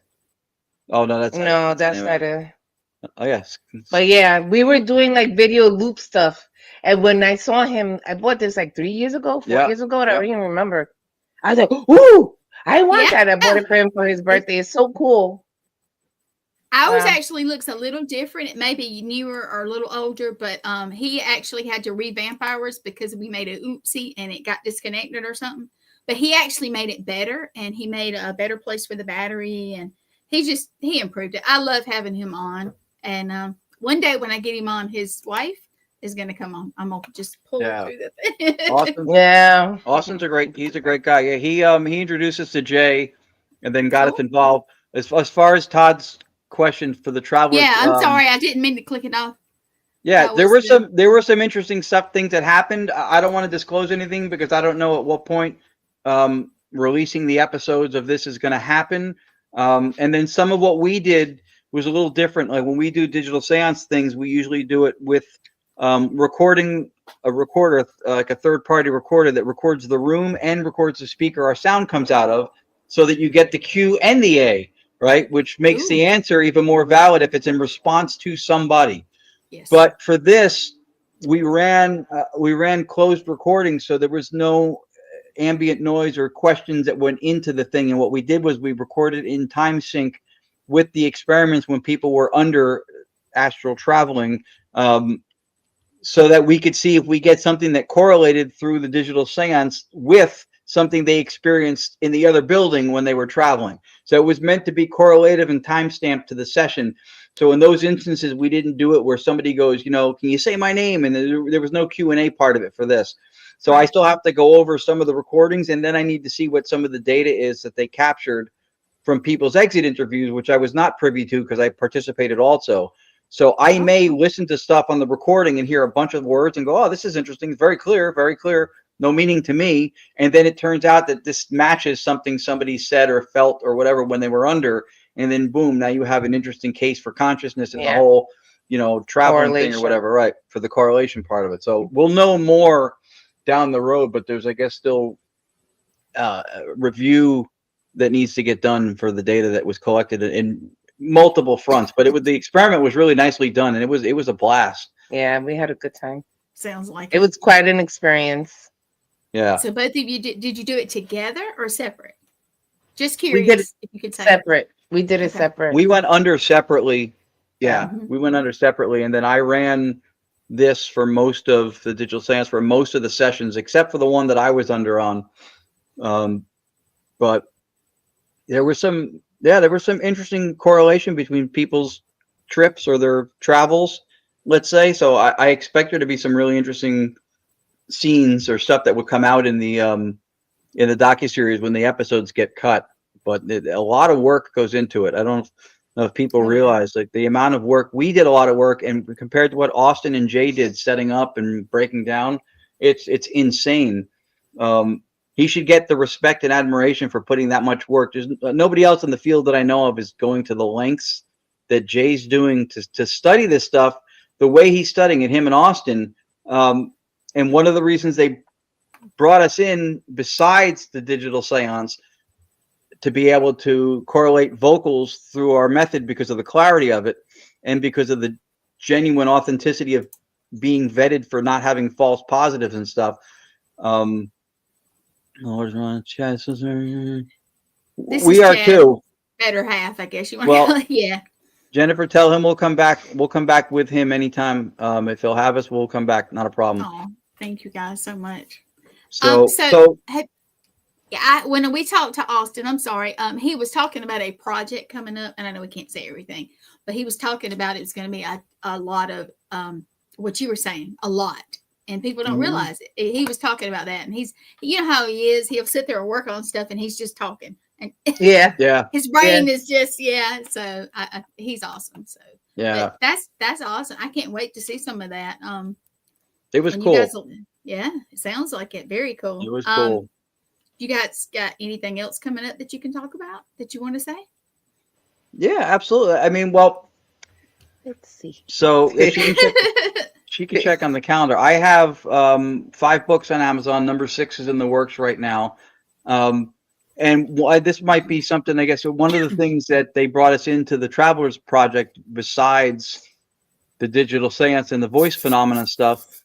B: Oh no, that's
C: not a.
B: Oh yes.
C: But yeah, we were doing like video loop stuff, and when I saw him, I bought this like 3 years ago, 4 years ago. I don't even remember. I was like, "Ooh, I want that!" I bought it for him for his birthday. It's so cool.
A: Ours actually looks a little different. It may be newer or a little older, but he actually had to revamp ours because we made a oopsie and it got disconnected or something. But he actually made it better, and he made a better place for the battery, and he improved it. I love having him on. And one day when I get him on, his wife is going to come on. I'm going to just pull her through the thing.
B: Austin, Austin's he's a great guy. Yeah, he introduced us to Jay and then got us involved. As far as Todd's question for the travelers.
A: Yeah, I'm sorry. I didn't mean to click it off.
B: Yeah, there were some interesting things that happened. I don't want to disclose anything because I don't know at what point releasing the episodes of this is going to happen. And then some of what we did was a little different. Like when we do digital seance things, we usually do it with recording a recorder, like a third-party recorder that records the room and records the speaker our sound comes out of, so that you get the Q and the A, right? Which makes the answer even more valid if it's in response to somebody.
A: Yes.
B: But for this, we ran closed recording, so there was no ambient noise or questions that went into the thing. And what we did was we recorded in time sync with the experiments when people were under astral traveling, so that we could see if we get something that correlated through the digital seance with something they experienced in the other building when they were traveling. So it was meant to be correlative and time-stamped to the session. So in those instances, we didn't do it where somebody goes, can you say my name? And there was no Q&A part of it for this. So I still have to go over some of the recordings, and then I need to see what some of the data is that they captured from people's exit interviews, which I was not privy to because I participated also. So I may listen to stuff on the recording and hear a bunch of words and go, oh, this is interesting. Very clear, no meaning to me. And then it turns out that this matches something somebody said or felt or whatever when they were under. And then boom, now you have an interesting case for consciousness and the whole, traveling thing or whatever, right? For the correlation part of it. So we'll know more down the road, but there's, I guess, still review that needs to get done for the data that was collected in multiple fronts. But the experiment was really nicely done, and it was a blast.
C: Yeah, we had a good time.
A: Sounds like
C: it was quite an experience.
B: Yeah.
A: So both of you did you do it together or separate? Just curious.
C: We did it
A: if you could say
C: separate. We did it separate.
B: We went under separately. Yeah, we went under separately, and then I ran this for most of the digital seance for most of the sessions, except for the one that I was under on. But there was some interesting correlation between people's trips or their travels, let's say. So I expect there to be some really interesting scenes or stuff that would come out in the docuseries when the episodes get cut. But a lot of work goes into it. I don't know if people realize like the amount of work. We did a lot of work, and compared to what Austin and Jay did setting up and breaking down, it's insane. He should get the respect and admiration for putting that much work. There's nobody else in the field that I know of is going to the lengths that Jay's doing to study this stuff the way he's studying it, him and Austin. And one of the reasons they brought us in, besides the digital seance, to be able to correlate vocals through our method because of the clarity of it and because of the genuine authenticity of being vetted for not having false positives and stuff. We are too.
A: Better half, I guess you want
B: to.
A: Yeah.
B: Jennifer, tell him we'll come back. We'll come back with him anytime. If he'll have us, we'll come back. Not a problem.
A: Oh, thank you guys so much. When we talked to Austin, I'm sorry, he was talking about a project coming up, and I know we can't say everything, but he was talking about it's going to be a lot of what you were saying, a lot. And people don't realize it. He was talking about that, and you know how he is. He'll sit there and work on stuff, and he's just talking. And his brain is just So he's awesome. So that's awesome. I can't wait to see some of that.
B: It was cool.
A: It sounds like it. Very cool.
B: It was cool.
A: You guys got anything else coming up that you can talk about that you want to say?
B: Yeah, absolutely. I mean, well,
C: let's see.
B: So if you can she can check on the calendar. I have 5 books on Amazon. Number 6 is in the works right now. And this might be something, I guess, one of the things that they brought us into the Travelers Project, besides the digital seance and the voice phenomena stuff,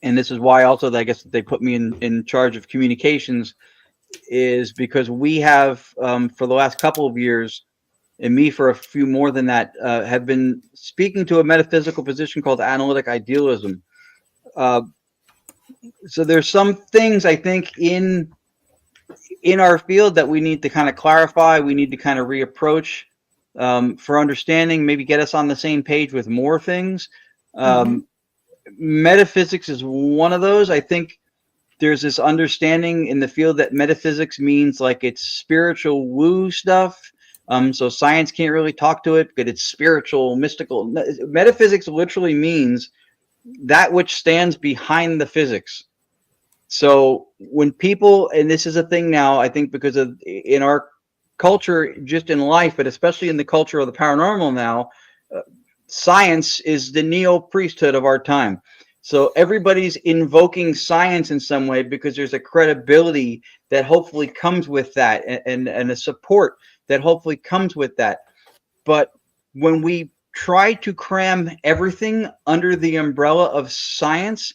B: and this is why also I guess they put me in charge of communications, is because we have, for the last couple of years, and me for a few more than that, have been speaking to a metaphysical position called Analytic Idealism. So there's some things I think in our field that we need to kind of clarify, we need to kind of reapproach for understanding, maybe get us on the same page with more things. Metaphysics is one of those. I think there's this understanding in the field that metaphysics means like it's spiritual woo stuff. So science can't really talk to it, but it's spiritual, mystical. Metaphysics literally means that which stands behind the physics. So when people, and this is a thing now, I think because of in our culture, just in life, but especially in the culture of the paranormal now, science is the neo-priesthood of our time. So everybody's invoking science in some way because there's a credibility that hopefully comes with that, and a support that hopefully comes with that. But when we try to cram everything under the umbrella of science,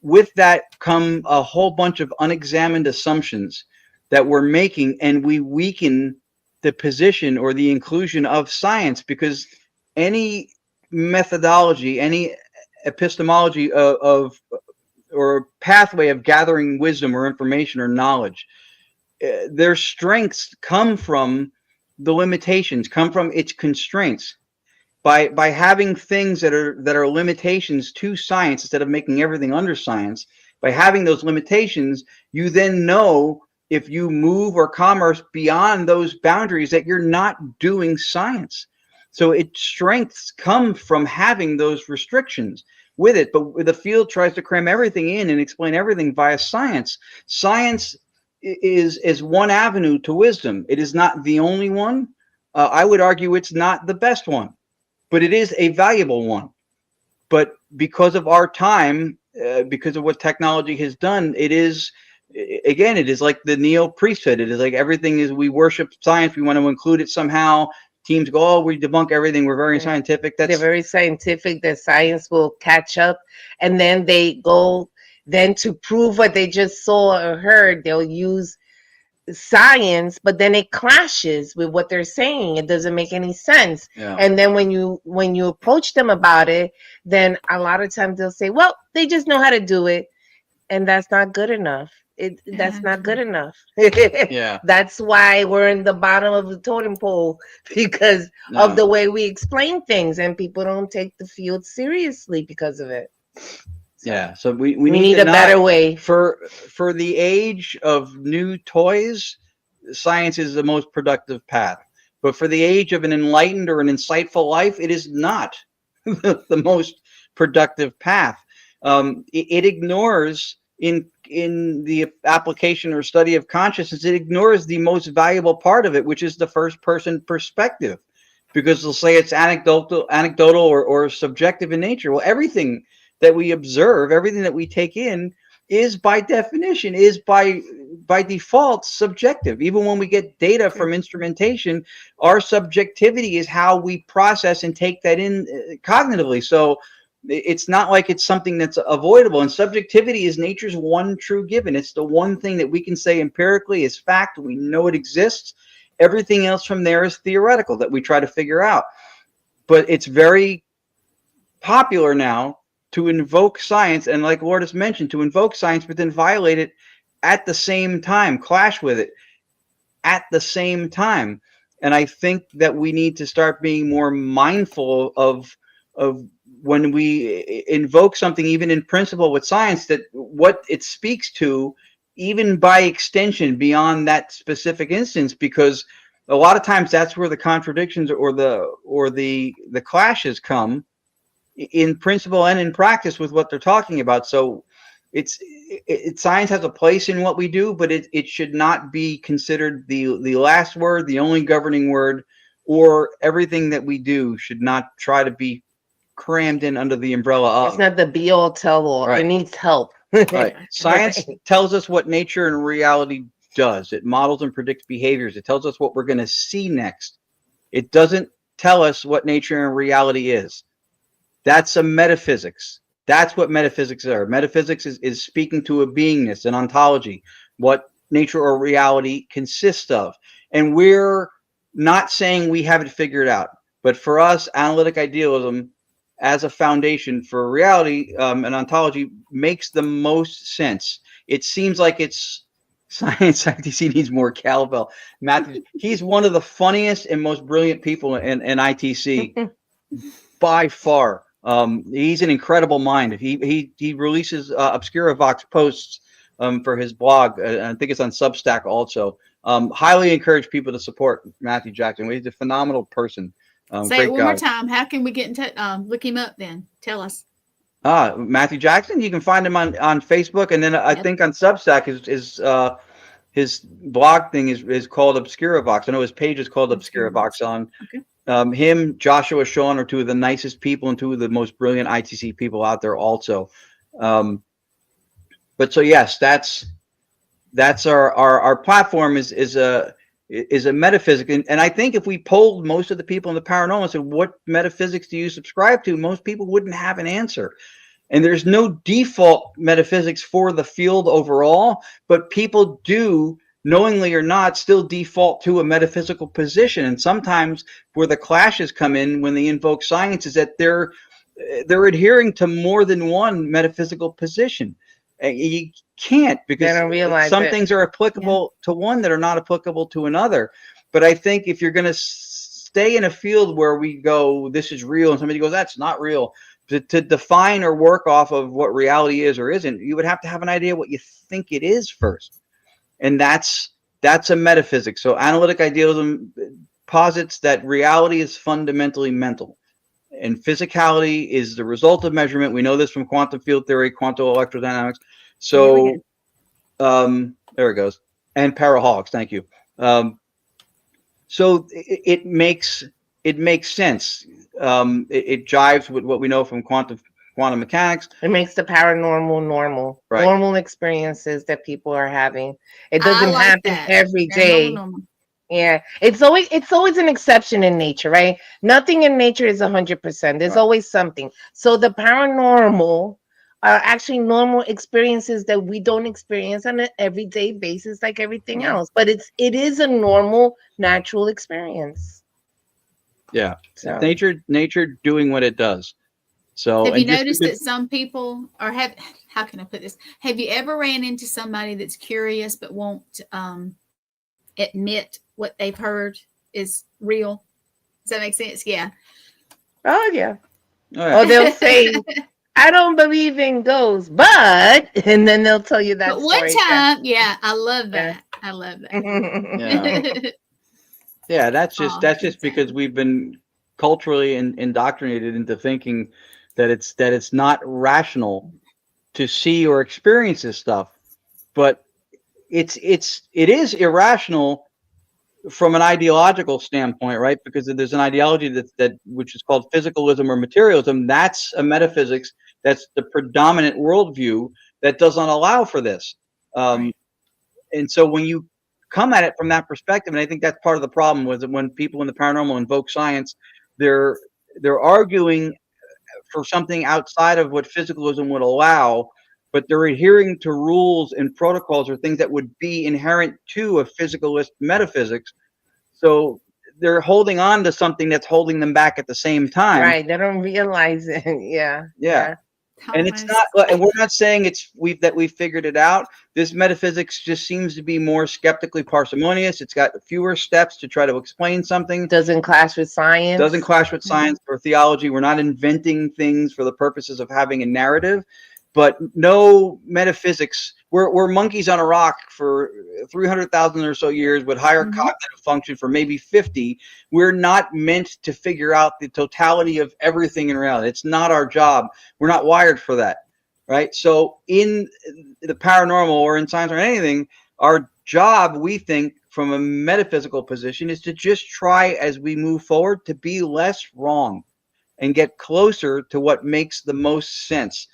B: with that come a whole bunch of unexamined assumptions that we're making, and we weaken the position or the inclusion of science, because any methodology, any epistemology of or pathway of gathering wisdom or information or knowledge, their strengths come from the limitations, come from its constraints. By having things that are limitations to science, instead of making everything under science, by having those limitations, you then know if you move or commerce beyond those boundaries, that you're not doing science. So its strengths come from having those restrictions with it. But the field tries to cram everything in and explain everything via science. Science is one avenue to wisdom. It is not the only one. I would argue it's not the best one, but it is a valuable one. But because of our time, because of what technology has done, it is, again, it is like the neo-priesthood. It is like everything is, we worship science. We want to include it somehow. Teams go, oh, we debunk everything. We're very scientific.
C: They're very scientific. That science will catch up. And then they go, then to prove what they just saw or heard, they'll use science, but then it clashes with what they're saying. It doesn't make any sense.
B: Yeah.
C: And then when you approach them about it, then a lot of times they'll say, well, they just know how to do it. And that's not good enough. That's not good enough.
B: Yeah.
C: That's why we're in the bottom of the totem pole, because of the way we explain things, and people don't take the field seriously because of it.
B: Yeah, so we
C: need a better way.
B: For the age of new toys, science is the most productive path. But for the age of an enlightened or an insightful life, it is not the most productive path. It ignores in the application or study of consciousness, it ignores the most valuable part of it, which is the first person perspective, because they'll say it's anecdotal or subjective in nature. Well, everything that we observe, everything that we take in, is by definition, is by default subjective. Even when we get data from instrumentation, our subjectivity is how we process and take that in cognitively. So it's not like it's something that's avoidable. And subjectivity is nature's one true given. It's the one thing that we can say empirically is fact. We know it exists. Everything else from there is theoretical that we try to figure out. But it's very popular now to invoke science, and like Lourdes mentioned, to invoke science, but then violate it at the same time, clash with it at the same time. And I think that we need to start being more mindful of when we invoke something, even in principle with science, that what it speaks to, even by extension, beyond that specific instance, because a lot of times that's where the contradictions or the clashes come, in principle and in practice, with what they're talking about. So science has a place in what we do, but it should not be considered the last word, the only governing word, or everything that we do should not try to be crammed in under the umbrella of.
C: It's not the be all tell all. Right. It needs help.
B: Right. Science tells us what nature and reality does. It models and predicts behaviors. It tells us what we're going to see next. It doesn't tell us what nature and reality is. That's a metaphysics. That's what metaphysics are. Metaphysics is speaking to a beingness, an ontology, what nature or reality consists of. And we're not saying we have it figured out. But for us, analytic idealism as a foundation for reality and ontology makes the most sense. It seems like it's science. ITC needs more cowbell. Matthew, he's one of the funniest and most brilliant people in ITC by far. He's an incredible mind. He releases Obscura Vox posts for his blog. I think it's on Substack also. Highly encourage people to support Matthew Jackson. He's a phenomenal person.
A: Say it one more time. How can we get in touch? Look him up then. Tell us.
B: Matthew Jackson. You can find him on Facebook, and then I think on Substack his blog thing is called Obscura Vox. I know his page is called Obscura Vox on. Okay. Him, Joshua, Sean are two of the nicest people and two of the most brilliant ITC people out there also. But so yes, that's our platform is a metaphysic. And I think if we polled most of the people in the paranormal and said, what metaphysics do you subscribe to? Most people wouldn't have an answer. And there's no default metaphysics for the field overall, but people do, knowingly or not, still default to a metaphysical position. And sometimes where the clashes come in when they invoke science is that they're adhering to more than one metaphysical position. You can't, because some things are applicable to one that are not applicable to another. But I think if you're going to stay in a field where we go, this is real, and somebody goes, that's not real, to define or work off of what reality is or isn't, you would have to have an idea what you think it is first. and that's a metaphysic. So analytic idealism posits that reality is fundamentally mental, and physicality is the result of measurement. We know this from quantum field theory, quantum electrodynamics. So there it goes. And paraholics, thank you. So it makes sense. It jives with what we know from quantum mechanics.
C: It makes the paranormal normal.
B: Right.
C: Normal experiences that people are having. It doesn't
A: I like
C: happen
A: that.
C: every
A: Paranormal
C: day.
A: normal.
C: Yeah, it's always an exception in nature, right? Nothing in nature is 100%. There's
B: Right.
C: always something. So the paranormal are actually normal experiences that we don't experience on an everyday basis like everything
A: Yeah.
C: else. But it is a normal, natural experience.
B: Yeah.
C: So
B: Nature doing what it does. So
A: Have you noticed that some people how can I put this? Have you ever ran into somebody that's curious but won't admit what they've heard is real? Does that make sense? Yeah.
C: oh yeah.
B: Oh, yeah.
C: Or they'll say, I don't believe in ghosts, but and then they'll tell you that
A: But one
C: story.
A: time, yeah, I love that. I love that.
B: Yeah, that's just
A: Oh,
B: that's just because we've been culturally indoctrinated into thinking that it's not rational to see or experience this stuff, but it is irrational from an ideological standpoint, right? Because there's an ideology that which is called physicalism or materialism. That's a metaphysics. That's the predominant worldview that doesn't allow for this. And so when you come at it from that perspective, and I think that's part of the problem with it, when people in the paranormal invoke science, they're arguing for something outside of what physicalism would allow, but they're adhering to rules and protocols or things that would be inherent to a physicalist metaphysics. So they're holding on to something that's holding them back at the same time.
C: Right. They don't realize it. Yeah.
B: And it's not, and we're not saying we've figured it out. This metaphysics just seems to be more skeptically parsimonious. It's got fewer steps to try to explain something.
C: Doesn't clash with science.
B: Doesn't clash with science or theology. We're not inventing things for the purposes of having a narrative, but no metaphysics. We're monkeys on a rock for 300,000 or so years with higher cognitive function for maybe 50. We're not meant to figure out the totality of everything in reality. It's not our job. We're not wired for that, right? So in the paranormal or in science or anything, our job, we think, from a metaphysical position, is to just try as we move forward to be less wrong and get closer to what makes the most sense.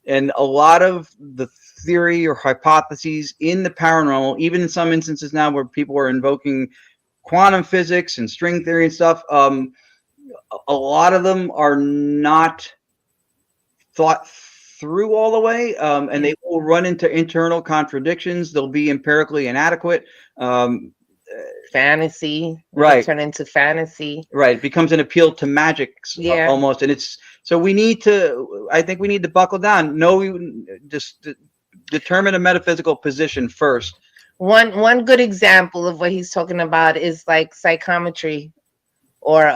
B: And a lot of the theory or hypotheses in the paranormal, even in some instances now where people are invoking quantum physics and string theory and stuff, a lot of them are not thought through all the way, and they will run into internal contradictions. They'll be empirically inadequate.
C: Fantasy.
B: Right.
C: Turn into fantasy.
B: Right. It becomes an appeal to magic almost. And so I think we need to buckle down. No, we just determine a metaphysical position first.
C: One good example of what he's talking about is like psychometry or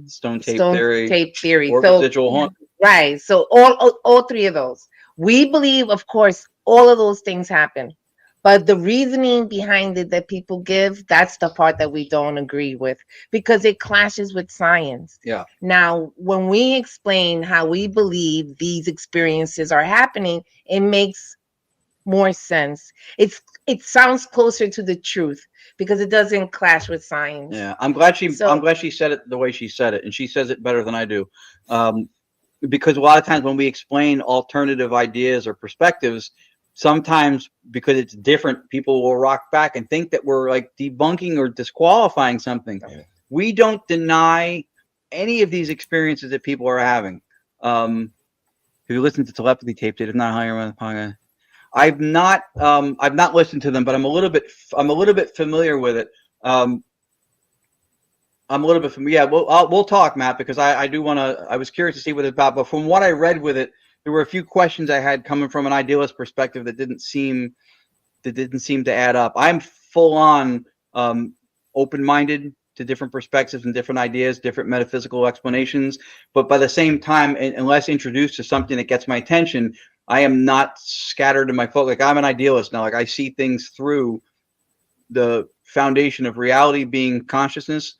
B: stone tape theory or
C: so
B: residual haunt.
C: Right. So all three of those. We believe, of course, all of those things happen. But the reasoning behind it that people give, that's the part that we don't agree with because it clashes with science.
B: Yeah.
C: Now, when we explain how we believe these experiences are happening, it makes more sense. It sounds closer to the truth because it doesn't clash with science.
B: Yeah. I'm glad she said it the way she said it, and she says it better than I do. Because a lot of times when we explain alternative ideas or perspectives, sometimes because it's different, people will rock back and think that we're like debunking or disqualifying something. Okay. We don't deny any of these experiences that people are having. If you listen to telepathy tapes, if not higher on the podcast, I've not listened to them, but I'm a little bit familiar with it. I'm a little bit familiar. Yeah, we'll talk, Matt, because I do want to. I was curious to see what it's about, but from what I read with it, there were a few questions I had coming from an idealist perspective that didn't seem to add up. I'm full on open-minded to different perspectives and different ideas, different metaphysical explanations. But by the same time, unless introduced to something that gets my attention, I am not scattered in my focus. Like, I'm an idealist now. Like, I see things through the foundation of reality being consciousness,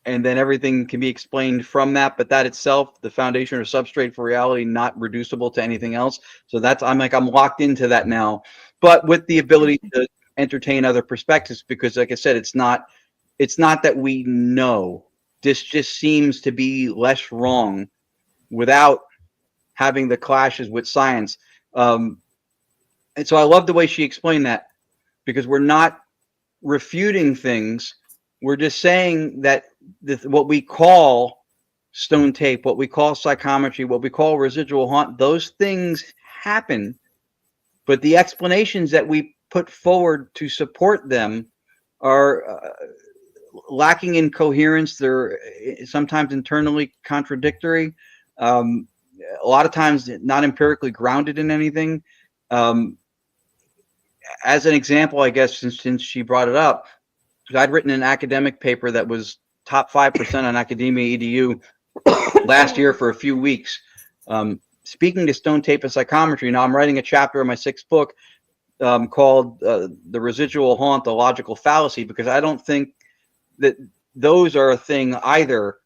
B: and then everything can be explained from that. But that itself, the foundation or substrate for reality, not reducible to anything else. So that's, I'm locked into that now, but with the ability to entertain other perspectives, because like I said, it's not that we know. This just seems to be less wrong without having the clashes with science. And so I love the way she explained that, because we're not refuting things. We're just saying that what we call stone tape, what we call psychometry, what we call residual haunt, those things happen, but the explanations that we put forward to support them are lacking in coherence. They're sometimes internally contradictory. A lot of times not empirically grounded in anything. As an example, I guess, since she brought it up, I'd written an academic paper that was top 5% on Academia EDU last year for a few weeks. Speaking to stone tape and psychometry, now I'm writing a chapter in my 6th book called The Residual Haunt, the Logical Fallacy, because I don't think that those are a thing either,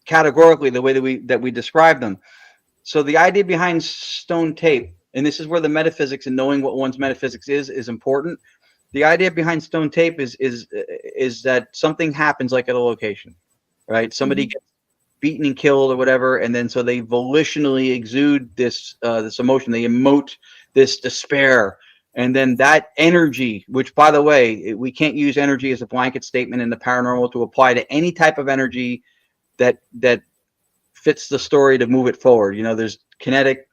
B: categorically, the way that we describe them. So the idea behind stone tape, and this is where the metaphysics and knowing what one's metaphysics is important. The idea behind stone tape is that something happens, like at a location, right? Somebody gets beaten and killed or whatever, and then so they volitionally exude this this emotion. They emote this despair, and then that energy, which, by the way, we can't use energy as a blanket statement in the paranormal to apply to any type of energy that fits the story to move it forward. You know, there's kinetic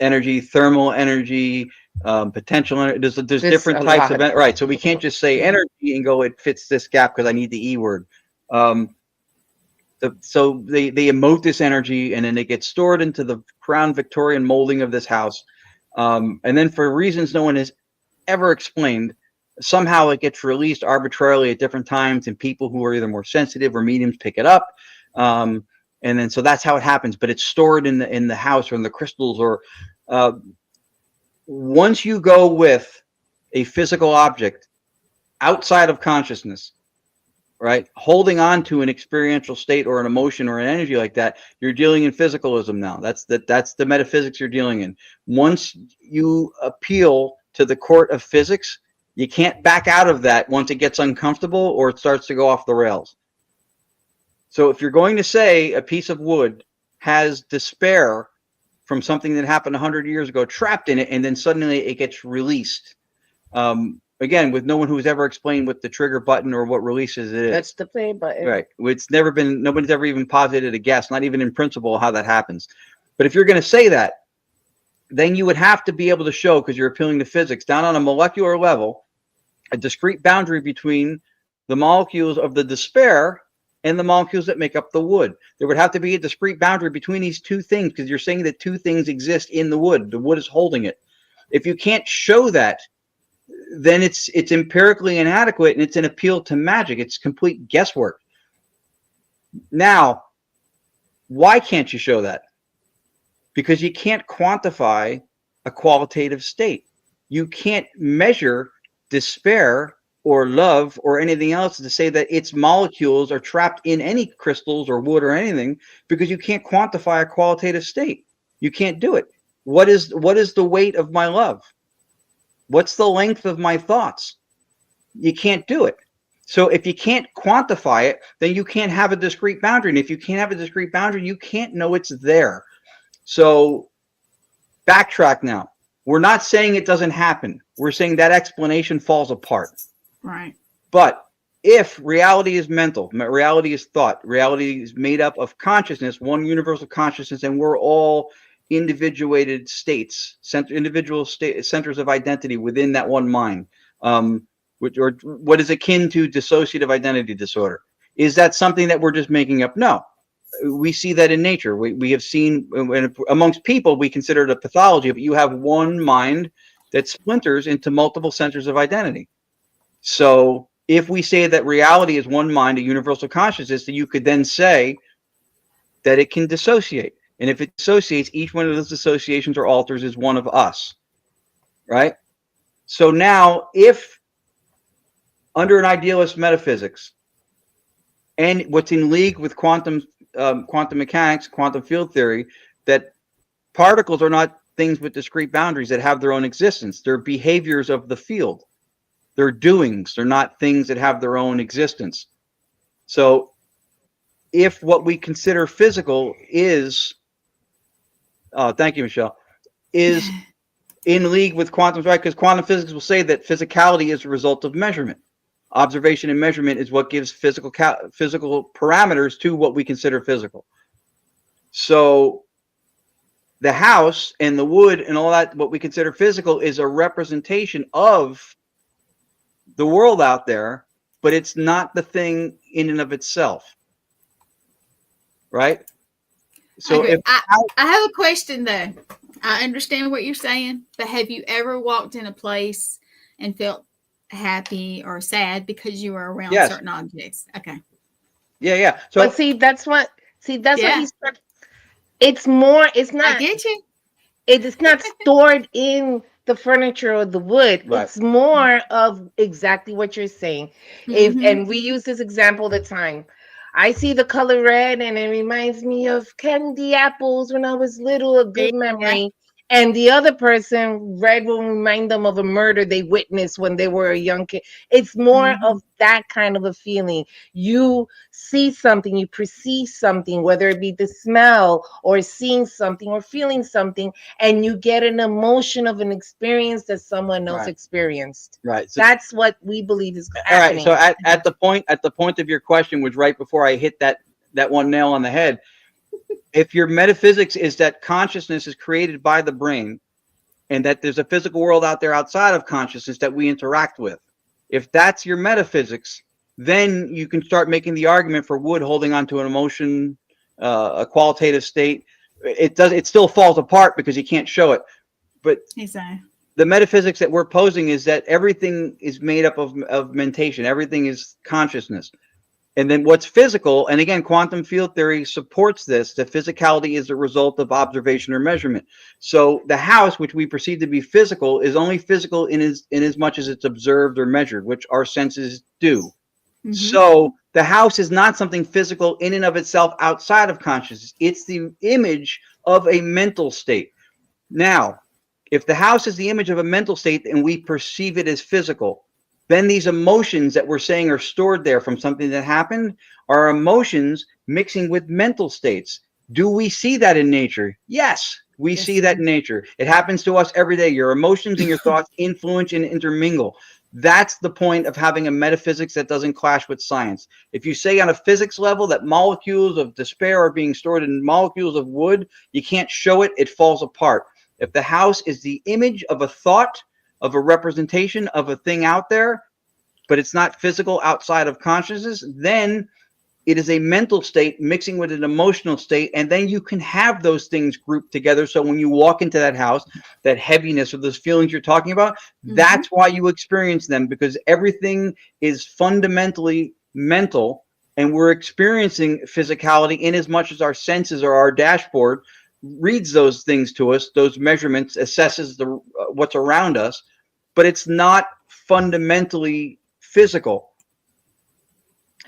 B: energy, thermal energy, potential energy. There's different types of right. So we can't just say energy and go, it fits this gap because I need the E word. So they emote this energy, and then it gets stored into the Crown Victorian molding of this house. And then for reasons no one has ever explained, somehow it gets released arbitrarily at different times, and people who are either more sensitive or mediums pick it up. And then so that's how it happens, but it's stored in the house or in the crystals. Or once you go with a physical object outside of consciousness, right, holding on to an experiential state or an emotion or an energy like that, you're dealing in physicalism now. That's the metaphysics you're dealing in. Once you appeal to the court of physics, you can't back out of that once it gets uncomfortable or it starts to go off the rails. So if you're going to say a piece of wood has despair from something that happened 100 years ago trapped in it, and then suddenly it gets released, again, with no one who's ever explained what the trigger button or what releases it is.
C: That's the play button.
B: Right. It's never been, nobody's ever even posited a guess, not even in principle, how that happens. But if you're going to say that, then you would have to be able to show, because you're appealing to physics, down on a molecular level, a discrete boundary between the molecules of the despair and the molecules that make up the wood. There would have to be a discrete boundary between these two things, because you're saying that two things exist in the wood. The wood is holding it. If you can't show that, then it's empirically inadequate, and it's an appeal to magic. It's complete guesswork. Now, why can't you show that? Because you can't quantify a qualitative state. You can't measure despair or love or anything else to say that its molecules are trapped in any crystals or wood or anything, because you can't quantify a qualitative state. You can't do it. What is the weight of my love? What's the length of my thoughts? You can't do it. So if you can't quantify it, then you can't have a discrete boundary. And if you can't have a discrete boundary, you can't know it's there. So backtrack now. We're not saying it doesn't happen. We're saying that explanation falls apart.
A: Right.
B: But if reality is mental, reality is thought, reality is made up of consciousness, one universal consciousness, and we're all individuated states, individual centers of identity within that one mind, which, or what is akin to dissociative identity disorder. Is that something that we're just making up? No. We see that in nature. We have seen, amongst people, we consider it a pathology, but you have one mind that splinters into multiple centers of identity. So if we say that reality is one mind, a universal consciousness, then you could then say that it can dissociate. And if it dissociates, each one of those dissociations or alters is one of us, right? So now, if under an idealist metaphysics, and what's in league with quantum mechanics, quantum field theory, that particles are not things with discrete boundaries that have their own existence. They're behaviors of the field. They're doings. They're not things that have their own existence. So if what we consider physical is, thank you, Michelle, is in league with quantum, right? Because quantum physics will say that physicality is a result of measurement. Observation and measurement is what gives physical parameters to what we consider physical. So the house and the wood and all that, what we consider physical, is a representation of the world out there, but it's not the thing in and of itself, right? So if
A: I have a question though. I understand what you're saying, but have you ever walked in a place and felt happy or sad because you were around certain objects? Okay.
B: Yeah. So
C: but that's what he's. It's more. It's not.
A: I get you.
C: It's not stored in the furniture or the wood.
B: Right.
C: It's more of exactly what you're saying. And we use this example all the time. I see the color red and it reminds me of candy apples when I was little, a good memory. And the other person, red will remind them of a murder they witnessed when they were a young kid. It's more of that kind of a feeling. You see something, you perceive something, whether it be the smell or seeing something or feeling something, and you get an emotion of an experience that someone else experienced.
B: Right. So
C: that's what we believe is happening.
B: All right. So at the point of your question, was right before I hit that one nail on the head. If your metaphysics is that consciousness is created by the brain and that there's a physical world out there outside of consciousness that we interact with, if that's your metaphysics, then you can start making the argument for wood holding on to an emotion, a qualitative state. It still falls apart because you can't show it. But the metaphysics that we're posing is that everything is made up of mentation. Everything is consciousness. And then what's physical, and again, quantum field theory supports this, that physicality is a result of observation or measurement. So the house, which we perceive to be physical, is only physical in as much as it's observed or measured, which our senses do. So the house is not something physical in and of itself outside of consciousness. It's the image of a mental state. Now, if the house is the image of a mental state and we perceive it as physical, then these emotions that we're saying are stored there from something that happened are emotions mixing with mental states. Do we see that in nature? Yes, we see that in nature. It happens to us every day. Your emotions and your thoughts influence and intermingle. That's the point of having a metaphysics that doesn't clash with science. If you say on a physics level that molecules of despair are being stored in molecules of wood, you can't show it, it falls apart. If the house is the image of a thought, of a representation of a thing out there, but it's not physical outside of consciousness, then it is a mental state mixing with an emotional state, and then you can have those things grouped together. So when you walk into that house, that heaviness or those feelings you're talking about, that's why you experience them, because everything is fundamentally mental, and we're experiencing physicality in as much as our senses or our dashboard reads those things to us, those measurements, assesses the what's around us, but it's not fundamentally physical.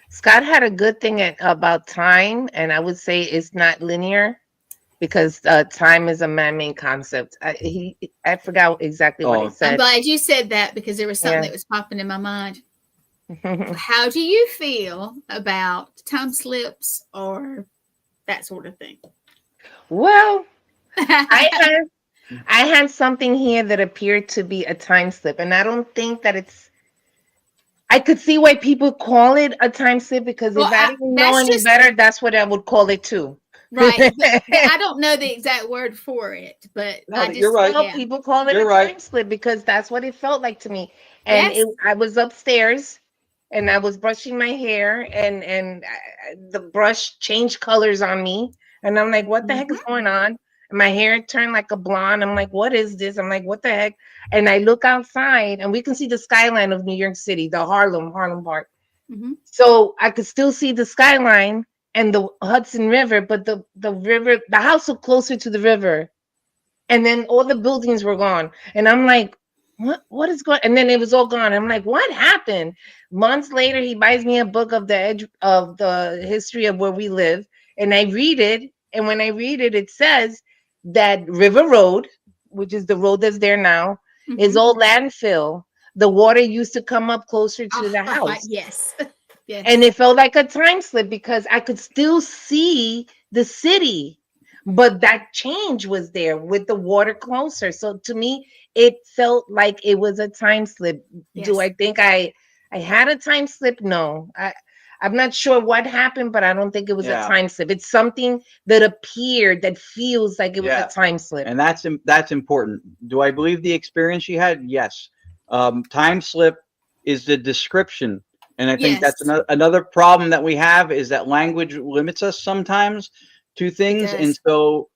C: Scott had a good thing about time, and I would say it's not linear because time is a man-made concept. I forgot exactly what he said.
A: I'm glad you said that because there was something that was popping in my mind. How do you feel about time slips or that sort of thing?
C: Well, I had something here that appeared to be a time slip, and I don't think that it's. I could see why people call it a time slip because if I didn't know any better, that's what I would call it too.
A: Right. I don't know the exact word for it, but
B: you're right.
C: People call it time slip because that's what it felt like to me. And I was upstairs and I was brushing my hair and the brush changed colors on me. And I'm like, what the heck is going on? And my hair turned like a blonde. I'm like, what is this? I'm like, what the heck? And I look outside and we can see the skyline of New York City, the Harlem part. So I could still see the skyline. and the Hudson River, but the river, the house was closer to the river, and then all the buildings were gone. And I'm like, what is going? And then it was all gone. I'm like, what happened? Months later, he buys me a book of the history of where we live, and I read it. And when I read it, it says that River Road, which is the road that's there now, is all landfill. The water used to come up closer to the house.
A: Yes. Yes.
C: And it felt like a time slip because I could still see the city, but that change was there with the water closer. So to me, it felt like it was a time slip.
A: Yes.
C: Do I think I had a time slip? No. I'm not sure what happened, but I don't think it was a time slip. It's something that appeared that feels like it was a time slip.
B: And that's important. Do I believe the experience you had? Yes. Time slip is the description. And I think that's another problem that we have is that language limits us sometimes to things. And so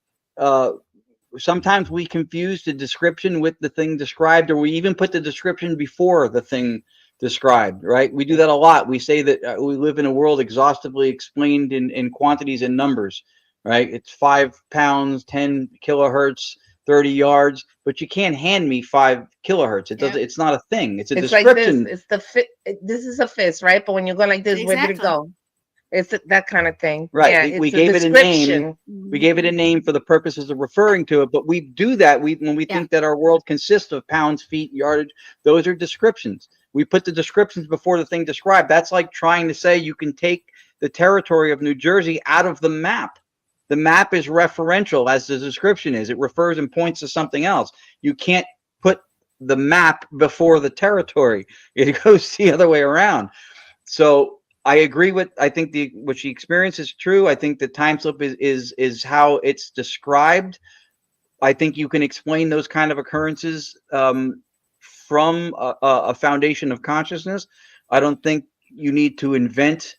B: sometimes we confuse the description with the thing described, or we even put the description before the thing described, right? We do that a lot. We say that we live in a world exhaustively explained in quantities and numbers, right? It's 5 pounds, 10 kilohertz, 30 yards, but you can't hand me 5 kilohertz. It doesn't. It's not a thing. It's a description.
C: Like this. This is a fist, right? But when you go like this, where did it go? It's that kind of thing,
B: right? We gave it a name. We gave it a name for the purposes of referring to it. But we do that when we think that our world consists of pounds, feet, yardage. Those are descriptions. We put the descriptions before the thing described. That's like trying to say you can take the territory of New Jersey out of the map. The map is referential, as the description is. It refers and points to something else. You can't put the map before the territory. It goes the other way around. So I agree with, I think what she experienced is true. I think the time slip is how it's described. I think you can explain those kind of occurrences from a foundation of consciousness. I don't think you need to invent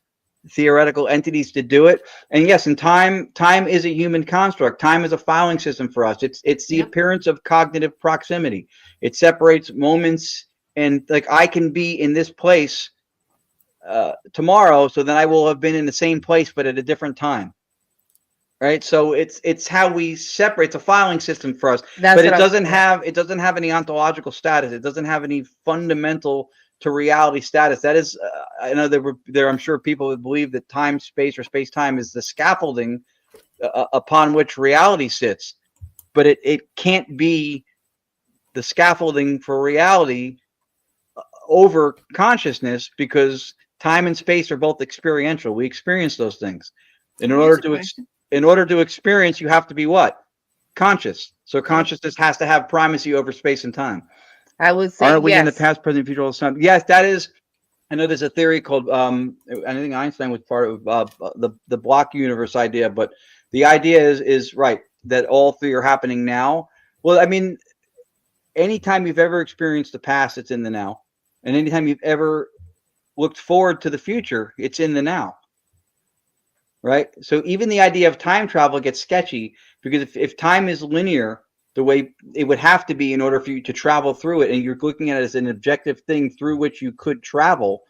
B: theoretical entities to do it. And yes, and time is a human construct. Time is a filing system for us. It's the appearance of cognitive proximity. It separates moments, and like I can be in this place tomorrow, so then I will have been in the same place but at a different time. Right? So it's how we separate. It's a filing system for us. But it doesn't have any ontological status. It doesn't have any fundamental to reality status. That is, I know there I'm sure people would believe that time, space, or space-time is the scaffolding upon which reality sits, but it can't be the scaffolding for reality over consciousness, because time and space are both experiential. We experience those things. In order to experience, you have to be what? Conscious. So consciousness has to have primacy over space and time.
C: I would say
B: Aren't we in the past, present, future, all the time? Yes, that is. I know there's a theory called, I think Einstein was part of the block universe idea, but the idea is right, that all three are happening now. Well, I mean, anytime you've ever experienced the past, it's in the now. And anytime you've ever looked forward to the future, it's in the now. Right? So even the idea of time travel gets sketchy, because if time is linear, the way it would have to be in order for you to travel through it, and you're looking at it as an objective thing through which you could travel,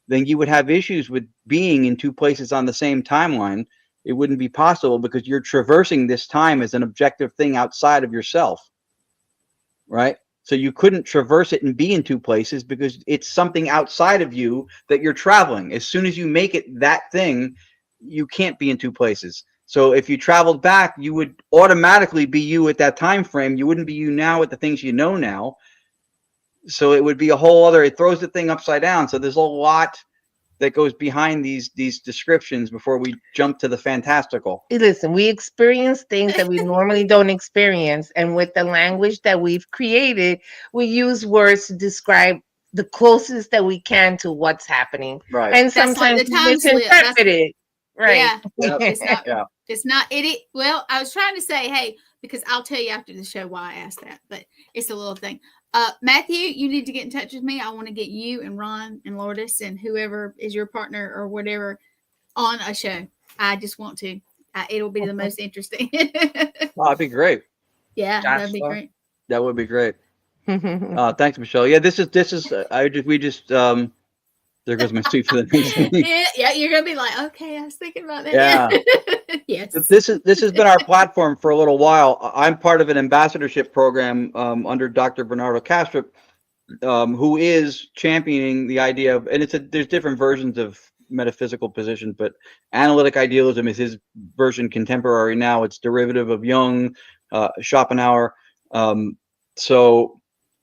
B: then you would have issues with being in two places on the same timeline. It wouldn't be possible because you're traversing this time as an objective thing outside of yourself, right? So you couldn't traverse it and be in two places because it's something outside of you that you're traveling. As soon as you make it that thing, you can't be in two places. So if you traveled back, you would automatically be you at that time frame. You wouldn't be you now with the things you know now. So it would be a whole other, it throws the thing upside down. So there's a lot that goes behind these descriptions before we jump to the fantastical.
C: Listen, we experience things that we normally don't experience. And with the language that we've created, we use words to describe the closest that we can to what's happening.
B: Right.
C: And sometimes we misinterpret it. Right.
A: Yeah. It's not it. Well, I was trying to say, hey, because I'll tell you after the show why I asked that, but it's a little thing. Matthew, you need to get in touch with me. I want to get you and Ron and Lourdes and whoever is your partner or whatever on a show. I just want to. It'll be the most interesting.
B: Oh, that'd be great.
A: Yeah, that'd be great.
B: That would be great. Thanks, Michelle. Yeah, this is. There goes my suit for the next meeting.
A: Yeah, you're gonna be like, okay, I was thinking about that.
B: Yeah.
A: Yes.
B: This has been our platform for a little while. I'm part of an ambassadorship program under Dr. Bernardo Castro, who is championing the idea of, and there's different versions of metaphysical positions, but analytic idealism is his version contemporary now. It's derivative of Jung, Schopenhauer. So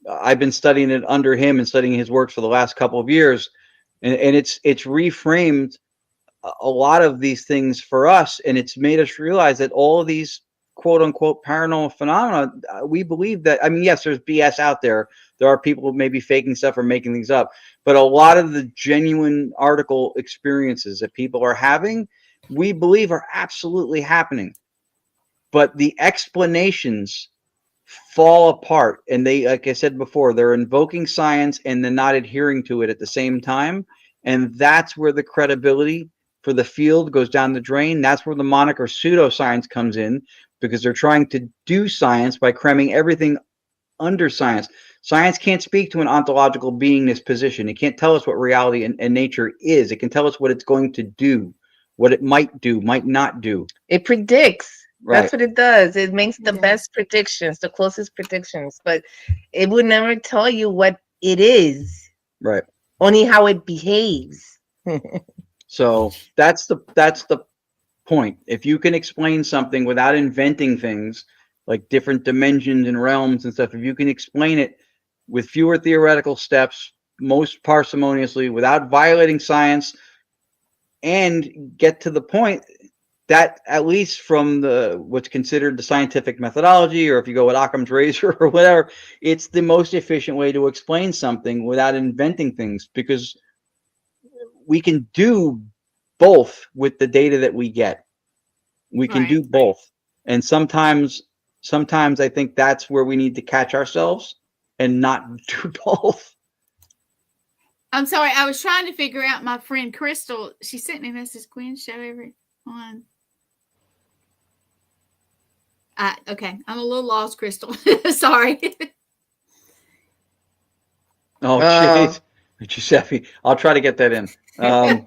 B: I've been studying it under him and studying his works for the last couple of years, and it's reframed a lot of these things for us, and it's made us realize that all of these quote unquote paranormal phenomena, we believe that, I mean, yes, there's BS out there. There are people maybe faking stuff or making things up, but a lot of the genuine article experiences that people are having, we believe are absolutely happening. But the explanations fall apart, and they, like I said before, they're invoking science and they're not adhering to it at the same time. And that's where the credibility for the field goes down the drain. That's where the moniker pseudoscience comes in, because they're trying to do science by cramming everything under science. Science can't speak to an ontological beingness position. It can't tell us what reality and nature is. It can tell us what it's going to do, what it might do, might not do.
C: It predicts.
B: Right.
C: That's what it does. It makes the
A: Yeah.
C: best predictions, the closest predictions, but it would never tell you what it is,
B: Right.
C: only how it behaves.
B: So that's the point. If you can explain something without inventing things like different dimensions and realms and stuff, if you can explain it with fewer theoretical steps, most parsimoniously, without violating science, and get to the point that, at least from what's considered the scientific methodology, or if you go with Occam's razor or whatever, it's the most efficient way to explain something without inventing things, because we can do both with the data that we get. We can do both. And sometimes I think that's where we need to catch ourselves and not do both.
A: I'm sorry, I was trying to figure out my friend Crystal. She sent me a message, Gwen, show everyone. Okay, I'm a little lost, Crystal. Sorry.
B: Oh, jeez. Giuseppe, I'll try to get that in. I'll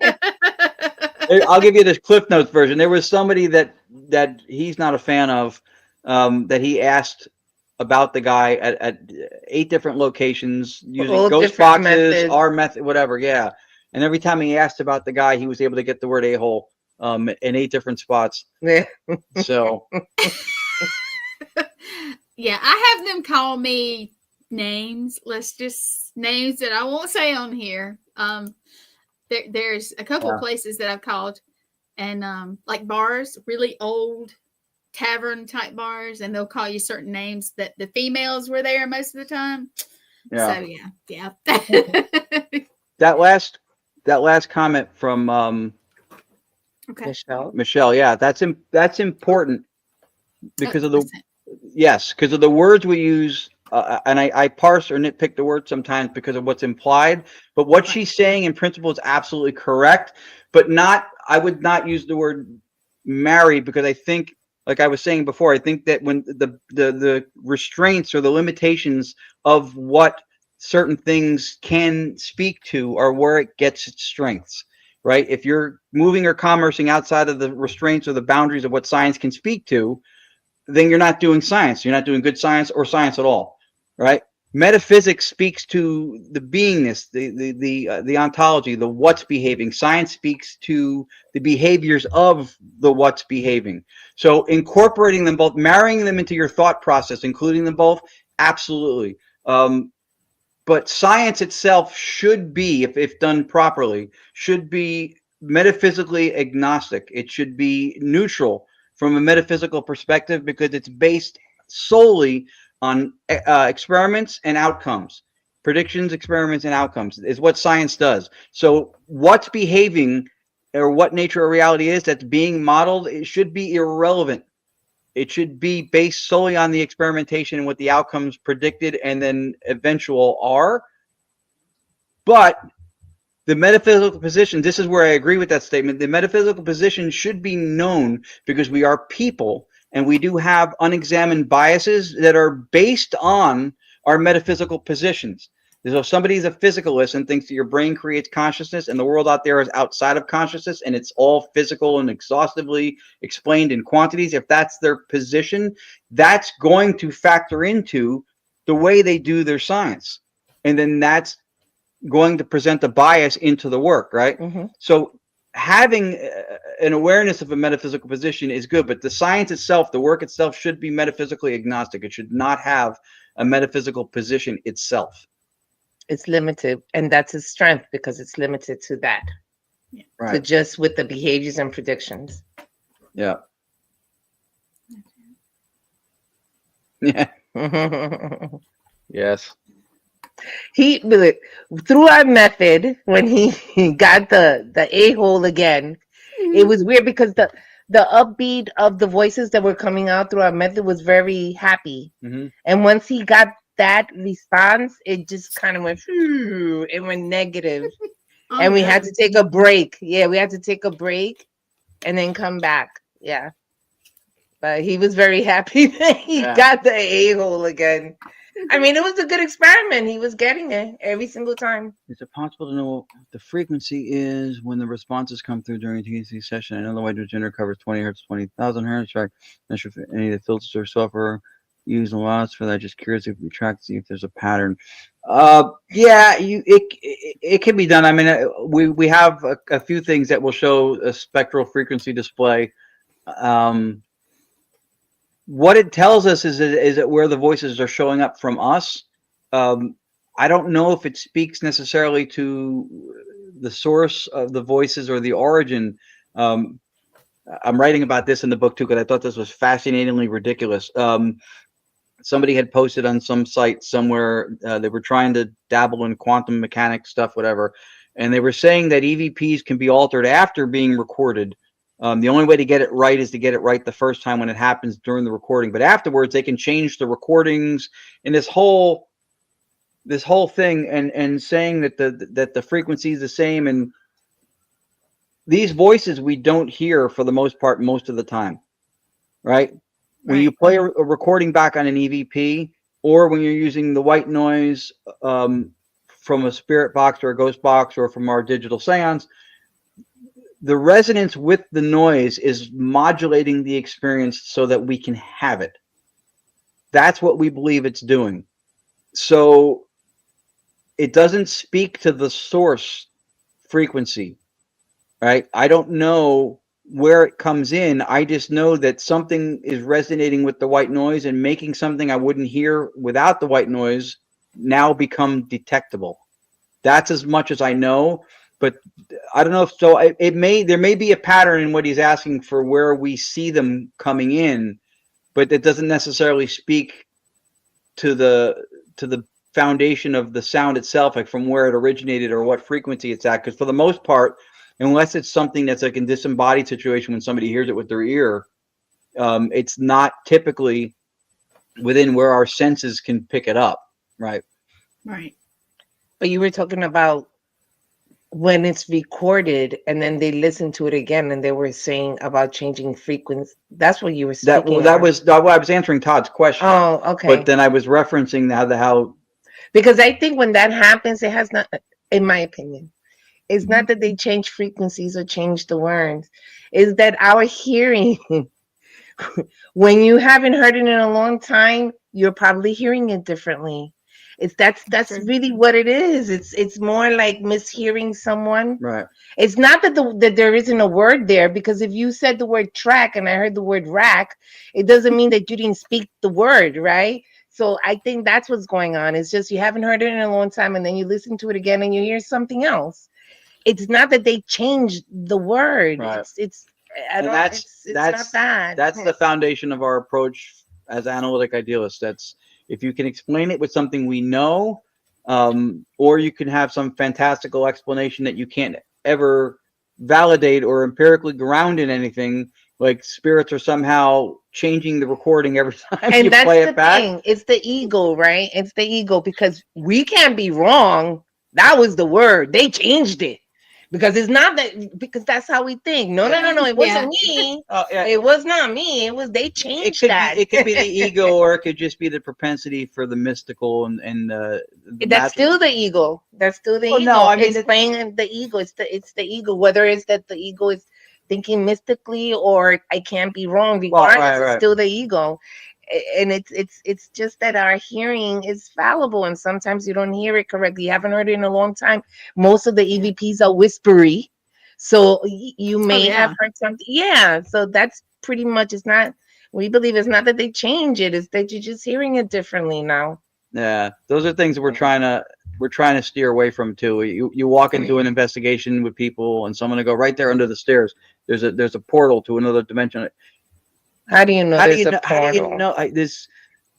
B: give you this Cliff Notes version. There was somebody that he's not a fan of, that he asked about the guy at 8 different locations using
C: All
B: ghost
C: different
B: boxes,
C: methods.
B: our method, whatever. Yeah. And every time he asked about the guy, he was able to get the word a-hole in 8 different spots.
C: Yeah.
B: So
A: Yeah, I have them call me names. Names that I won't say on here. There's a couple of places that I've called, and like bars, really old tavern type bars, and they'll call you certain names that the females were there most of the time.
B: yeah.
A: So yeah.
B: That last comment from
A: Okay.
B: Michelle, yeah, that's important because of the
A: listen.
B: yes, because of the words we use, and I parse or nitpick the word sometimes because of what's implied. But what she's saying in principle is absolutely correct, but I would not use the word marry, because I think, like I was saying before, I think that when the restraints or the limitations of what certain things can speak to are where it gets its strengths, right? If you're moving or commercing outside of the restraints or the boundaries of what science can speak to, then you're not doing science. You're not doing good science or science at all, right? Metaphysics speaks to the beingness, the ontology, the what's behaving. Science speaks to the behaviors of the what's behaving. So incorporating them both, marrying them into your thought process, including them both, absolutely. But science itself should be, if done properly, should be metaphysically agnostic. It should be neutral from a metaphysical perspective, because it's based solely on experiments and outcomes. Predictions, experiments, and outcomes is what science does. So what's behaving, or what nature of reality is that's being modeled, it should be irrelevant. It should be based solely on the experimentation and what the outcomes predicted and then eventual are. But the metaphysical position, this is where I agree with that statement. The metaphysical position should be known, because we are people and we do have unexamined biases that are based on our metaphysical positions. So if somebody's a physicalist and thinks that your brain creates consciousness and the world out there is outside of consciousness and it's all physical and exhaustively explained in quantities, if that's their position, that's going to factor into the way they do their science. And then that's going to present a bias into the work, right? So having an awareness of a metaphysical position is good, but the science itself, the work itself, should be metaphysically agnostic. It should not have a metaphysical position itself.
C: It's limited, and that's its strength because it's limited to that.
B: Right.
C: To just with the behaviors and predictions.
B: Yeah. Yeah. Yes.
C: He through our method, when he got the a-hole again, it was weird because the upbeat of the voices that were coming out through our method was very happy. And once he got that response, it just kind of went, it went negative. And we had to take a break. Yeah, we had to take a break and then come back. Yeah. But he was very happy that he got the a-hole again. I mean, it was a good experiment. He was getting it every single time.
B: Is it possible to know what the frequency is when the responses come through during a TC session? I know the white noise generator covers 20 hertz, 20,000 hertz. Right? Not sure if any of the filters or software use a lot for that. Just curious if we track to see if there's a pattern. Yeah, it can be done. I mean, we have a few things that will show a spectral frequency display. What it tells us is that where the voices are showing up from us. I don't know if it speaks necessarily to the source of the voices or the origin. I'm writing about this in the book too because I thought this was fascinatingly ridiculous. Somebody had posted on some site somewhere, they were trying to dabble in quantum mechanics stuff, whatever, and they were saying that EVPs can be altered after being recorded. The only way to get it right is to get it right the first time when it happens during the recording, but afterwards they can change the recordings and this whole thing and saying that the frequency is the same, and these voices we don't hear for the most part most of the time, right? When you play a recording back on an EVP, or when you're using the white noise from a spirit box or a ghost box or from our digital seance, the resonance with the noise is modulating the experience so that we can have it. That's what we believe it's doing. So it doesn't speak to the source frequency, right? I don't know where it comes in. I just know that something is resonating with the white noise and making something I wouldn't hear without the white noise now become detectable. That's as much as I know, but I don't know if so. There may be a pattern in what he's asking for where we see them coming in, but it doesn't necessarily speak to the foundation of the sound itself, like from where it originated or what frequency it's at. Because for the most part, unless it's something that's like a disembodied situation when somebody hears it with their ear, it's not typically within where our senses can pick it up, right?
A: Right.
C: But you were talking about when it's recorded and then they listen to it again and they were saying about changing frequency. That's what you were speaking
B: that was I was answering Todd's question.
C: Oh, okay.
B: But then I was referencing how
C: because I think when that happens, it has not, in my opinion, it's not that they change frequencies or change the words. Is that our hearing, when you haven't heard it in a long time, you're probably hearing it differently. That's really what it is. It's more like mishearing someone.
B: Right.
C: It's not that there isn't a word there, because if you said the word track and I heard the word rack, it doesn't mean that you didn't speak the word, right? So I think that's what's going on. It's just you haven't heard it in a long time and then you listen to it again and you hear something else. It's not that they changed the word.
B: Right.
C: It's
B: not bad. That's the foundation of our approach as analytic idealists. That's if you can explain it with something we know, or you can have some fantastical explanation that you can't ever validate or empirically ground in anything, like spirits are somehow changing the recording every time you play it back.
C: Thing. It's the ego, right? It's the ego, because we can't be wrong. That was the word. They changed it. because it's not that, because that's how we think. No, it wasn't me. It was not me. It was, they changed that.
B: It could be the ego, or it could just be the propensity for the mystical and the
C: That's
B: magic.
C: still the ego. That's still the ego.
B: No, I mean,
C: it's playing the ego. It's the ego. Whether it's that the ego is thinking mystically or I can't be wrong, regardless, it's still the ego. And it's just that our hearing is fallible, and sometimes you don't hear it correctly. You haven't heard it in a long time. Most of the EVPs are whispery, so you may have heard something. Yeah, so that's pretty much. It's not. We believe it's not that they change it; it's that you're just hearing it differently now.
B: Yeah, those are things that we're trying to steer away from too. You walk into an investigation with people, and someone will go right there under the stairs. There's a portal to another dimension.
C: How do you know there's a portal?
B: How do you know this?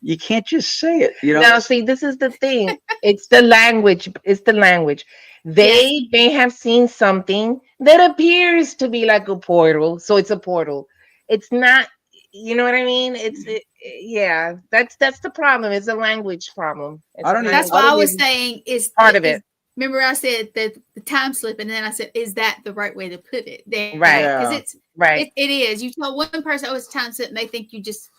B: You can't just say it. You know.
C: Now, see, this is the thing. It's the language. It's the language. They may have seen something that appears to be like a portal, so it's a portal. It's not. You know what I mean? Yeah. That's the problem. It's a language problem.
A: That's what I was saying. Is
C: part of it.
A: Remember, I said that the time slip, and then I said, "Is that the right way to put it?" There,
C: right?
A: Because it's right. It is. You tell one person, "Oh, it's time slip," and they think you just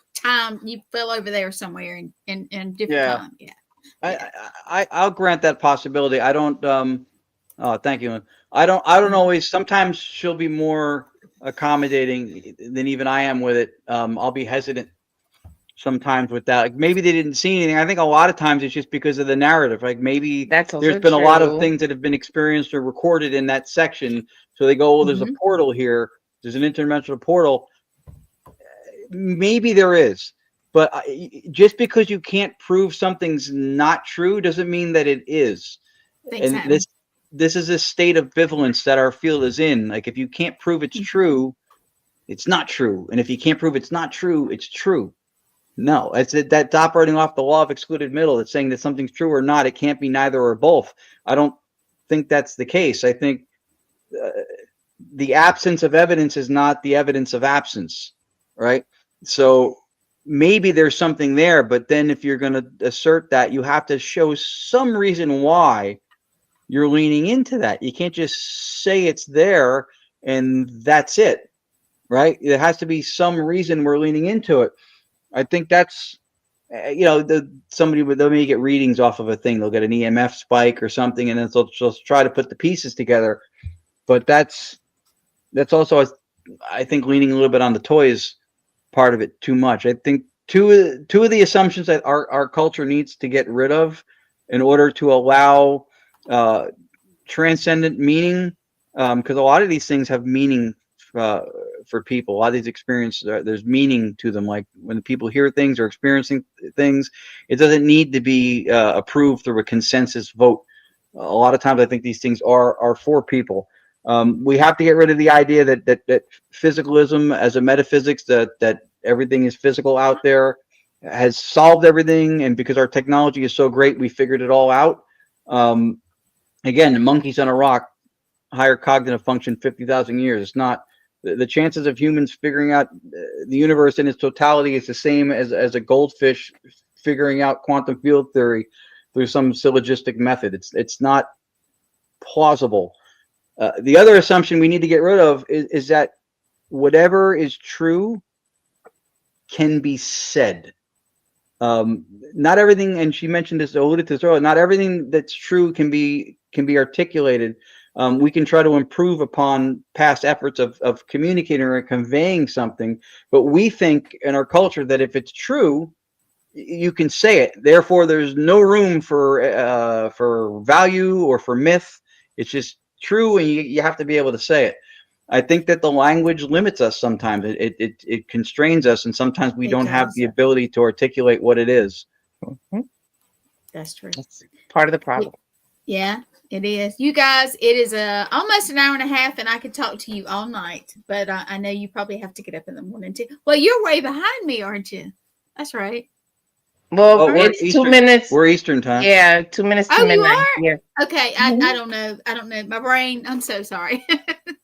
A: you fell over there somewhere in different time. Yeah.
B: I'll grant that possibility. I don't. Oh, thank you. I don't always. Sometimes she'll be more accommodating than even I am with it. I'll be hesitant sometimes with that. Like maybe they didn't see anything. I think a lot of times it's just because of the narrative. Like maybe there's been a lot of things that have been experienced or recorded in that section. So they go, "Oh, there's a portal here. There's an interdimensional portal." Maybe there is, but just because you can't prove something's not true doesn't mean that it is. Exactly. And this is a state of ambivalence that our field is in. Like if you can't prove it's true, it's not true. And if you can't prove it's not true, it's true. No, that's operating off the law of excluded middle. It's saying that something's true or not. It can't be neither or both. I don't think that's the case. I think the absence of evidence is not the evidence of absence, right? So maybe there's something there, but then if you're going to assert that, you have to show some reason why you're leaning into that. You can't just say it's there and that's it, right? There has to be some reason we're leaning into it. I think that's, they'll may get readings off of a thing. They'll get an EMF spike or something, and then they'll just try to put the pieces together. But that's also, I think, leaning a little bit on the toys part of it too much. I think two of the assumptions that our culture needs to get rid of in order to allow transcendent meaning, because a lot of these things have meaning for people. A lot of these experiences, there's meaning to them. Like when people hear things or experiencing things, it doesn't need to be approved through a consensus vote. A lot of times I think these things are for people. We have to get rid of the idea that physicalism as a metaphysics, that everything is physical out there, has solved everything, and because our technology is so great, we figured it all out. Again, monkeys on a rock, higher cognitive function, 50,000 years. It's not the chances of humans figuring out the universe in its totality is the same as a goldfish figuring out quantum field theory through some syllogistic method. It's not plausible. The other assumption we need to get rid of is that whatever is true can be said. Not everything, and she mentioned this, alluded to this earlier, not everything that's true can be articulated. We can try to improve upon past efforts of communicating or conveying something, but we think in our culture that if it's true, you can say it. Therefore, there's no room for value or for myth. It's just true, and you have to be able to say it. I think that the language limits us sometimes. It constrains us, and sometimes we don't have the ability to articulate what it is.
C: Mm-hmm.
A: That's true.
C: That's part of the problem.
A: Yeah, it is. You guys, it is almost an hour and a half, and I could talk to you all night, but I know you probably have to get up in the morning too. Well, you're way behind me, aren't you? That's right.
C: Well, it's Eastern, 2 minutes.
B: We're Eastern time.
C: Yeah, 2 minutes to midnight.
A: You are? Yeah. Okay, I don't know. I don't know. My brain, I'm so sorry.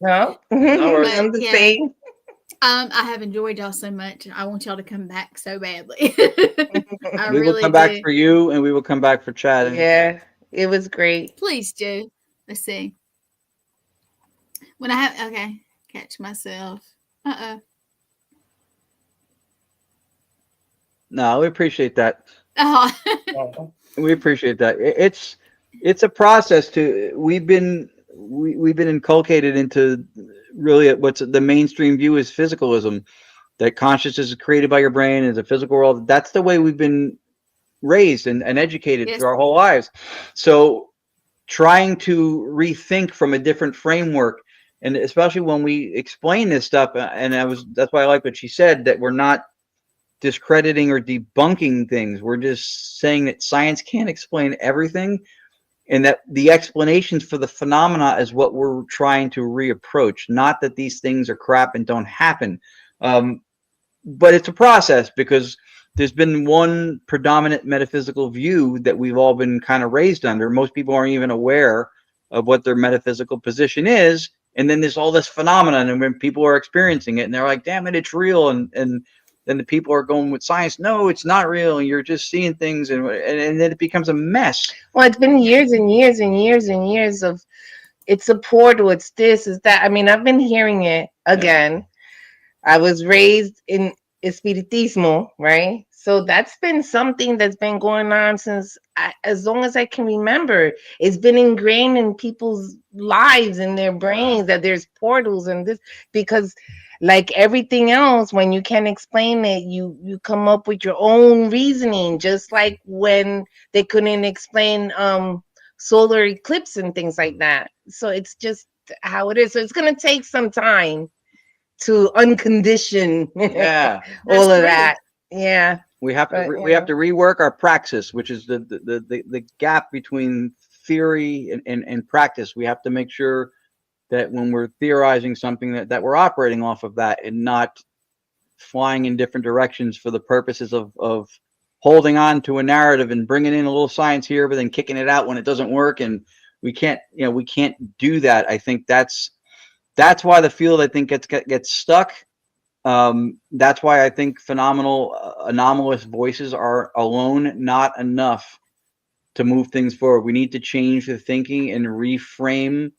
C: No. I'm the same.
A: I have enjoyed y'all so much. I want y'all to come back so badly.
B: We will come back for you, and we will come back for Chad.
C: Yeah, it was great.
A: Please do. Let's see. When I have, okay, catch myself.
B: No, we appreciate that.
A: Oh,
B: We appreciate that. It's a process to we've been inculcated into really what's the mainstream view is physicalism, that consciousness is created by your brain is a physical world. That's the way we've been raised and educated
A: yes.
B: through our whole lives. So trying to rethink from a different framework, and especially when we explain this stuff, and that's why I like what she said, that we're not discrediting or debunking things. We're just saying that science can't explain everything, and that the explanations for the phenomena is what we're trying to reapproach. Not that these things are crap and don't happen, but it's a process, because there's been one predominant metaphysical view that we've all been kind of raised under. Most people aren't even aware of what their metaphysical position is, and then there's all this phenomenon, and when people are experiencing it, and they're like, "Damn it, it's real," and then the people are going with science, "No, it's not real, and you're just seeing things," and then it becomes a mess.
C: Well, it's been years and years and years and years of it's a portal, it's this, it's that. I mean, I've been hearing it again. I was raised in Espiritismo, right? So that's been something that's been going on since as long as I can remember. It's been ingrained in people's lives and their brains that there's portals and this, because like everything else, when you can't explain it, you come up with your own reasoning, just like when they couldn't explain solar eclipse and things like that. So it's just how it is. So it's going to take some time to uncondition all of that. Yeah.
B: We have to rework our praxis, which is the gap between theory and practice. We have to make sure that when we're theorizing something that we're operating off of that and not flying in different directions for the purposes of holding on to a narrative and bringing in a little science here, but then kicking it out when it doesn't work. And we can't do that. I think that's why the field, I think, gets stuck. That's why I think anomalous voices are alone not enough to move things forward. We need to change the thinking and reframe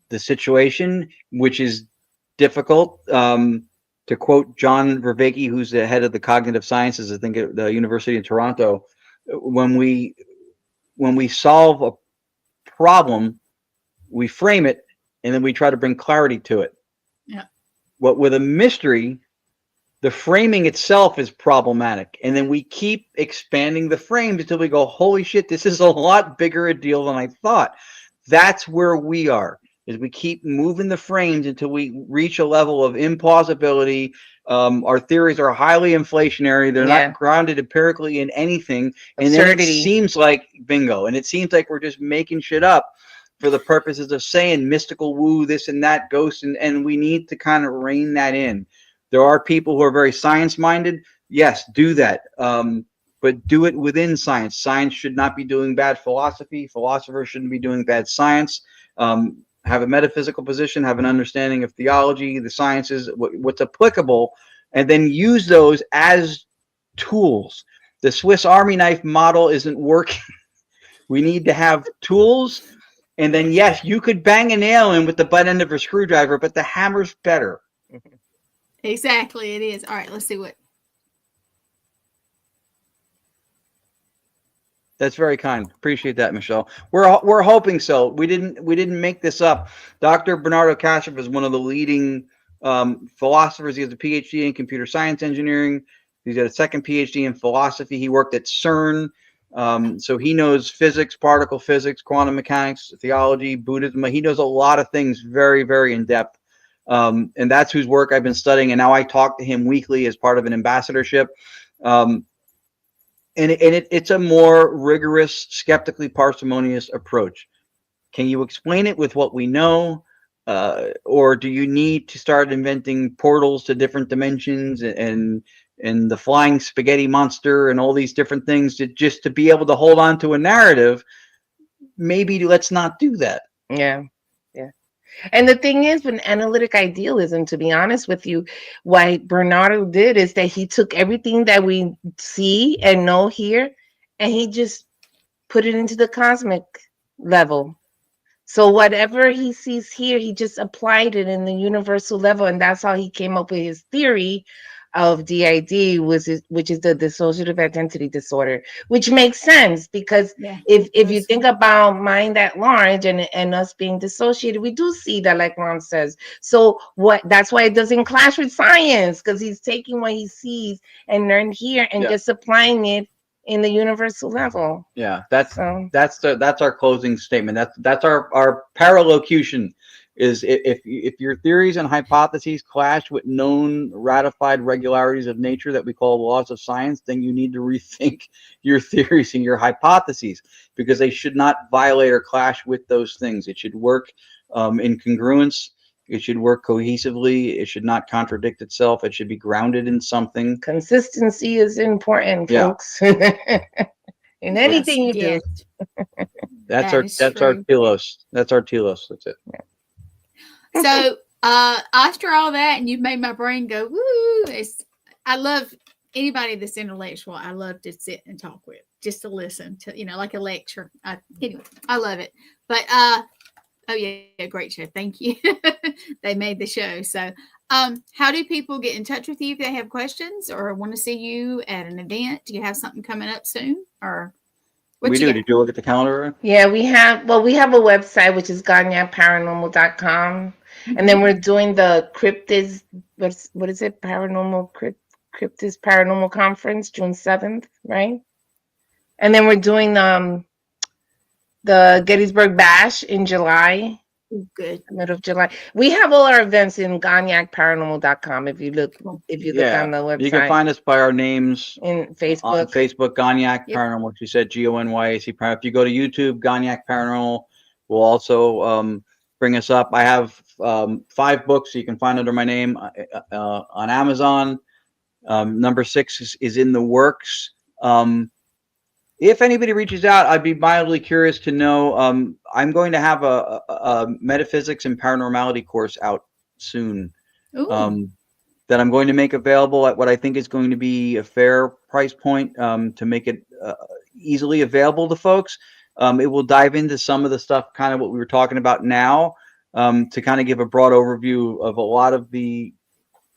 B: the situation, which is difficult. To quote John Vervaeke, who's the head of the cognitive sciences, I think at the University of Toronto, when we solve a problem, we frame it, and then we try to bring clarity to it.
A: Yeah.
B: What with a mystery, the framing itself is problematic, and then we keep expanding the frames until we go, "Holy shit, this is a lot bigger a deal than I thought." That's where we are. Is we keep moving the frames until we reach a level of implausibility. Our theories are highly inflationary. They're not grounded empirically in anything. And then it seems like bingo. And it seems like we're just making shit up for the purposes of saying mystical woo, this and that, ghosts. And we need to kind of rein that in. There are people who are very science-minded. Yes, do that. But do it within science. Science should not be doing bad philosophy. Philosophers shouldn't be doing bad science. Have a metaphysical position, have an understanding of theology, the sciences, what's applicable, and then use those as tools. The Swiss Army knife model isn't working. We need to have tools, and then, yes, you could bang a nail in with the butt end of a screwdriver, but the hammer's better.
A: Exactly, it is. All right, let's see what.
B: That's very kind. Appreciate that, Michelle. We're hoping so. We didn't make this up. Dr. Bernardo Kastrup is one of the leading philosophers. He has a PhD in computer science engineering. He's got a second PhD in philosophy. He worked at CERN, so he knows physics, particle physics, quantum mechanics, theology, Buddhism. He knows a lot of things very, very in depth, and that's whose work I've been studying. And now I talk to him weekly as part of an ambassadorship. And it's a more rigorous, skeptically parsimonious approach. Can you explain it with what we know? Or do you need to start inventing portals to different dimensions and the flying spaghetti monster and all these different things just to be able to hold on to a narrative? Maybe let's not do that.
C: Yeah. And the thing is, with analytic idealism, to be honest with you, what Bernardo did is that he took everything that we see and know here, and he just put it into the cosmic level. So whatever he sees here, he just applied it in the universal level, and that's how he came up with his theory of DID, which is the dissociative identity disorder, which makes sense because if you think about mind at large and us being dissociated, we do see that, like Ron says. So that's why it doesn't clash with science, because he's taking what he sees and learned here and just applying it in the universal level.
B: Yeah, that's our closing statement. That's our paralocution. Is if your theories and hypotheses clash with known ratified regularities of nature that we call laws of science, then you need to rethink your theories and your hypotheses, because they should not violate or clash with those things. It should work in congruence. It should work cohesively. It should not contradict itself. It should be grounded in something.
C: Consistency is important, folks. In anything you do.
B: That's our telos. That's our telos. That's it.
C: Yeah.
A: So after all that, and you've made my brain go woo. I love anybody that's intellectual. I love to sit and talk with, just to listen to, like a lecture. Anyway, I love it. But oh yeah, great show. Thank you. They made the show. So how do people get in touch with you if they have questions or want to see you at an event? Do you have something coming up soon, or
B: we do? Did you look at the calendar?
C: Yeah, we have a website, which is ganyaparanormal.com. And then we're doing the Cryptids, what is it? Cryptids Paranormal Conference, June 7th, right? And then we're doing the Gettysburg Bash in July.
A: Good.
C: Middle of July. We have all our events in GonyacParanormal.com. If you look on the website.
B: You can find us by our names
C: in Facebook.
B: On Facebook, Gonyac Paranormal. She said GONYAC. If you go to YouTube, Gonyac Paranormal will also bring us up. I have 5 books you can find under my name on Amazon. Number 6 is in the works. If anybody reaches out, I'd be mildly curious to know. I'm going to have a metaphysics and paranormality course out soon that I'm going to make available at what I think is going to be a fair price point to make it easily available to folks. It will dive into some of the stuff, kind of what we were talking about now, to kind of give a broad overview of a lot of the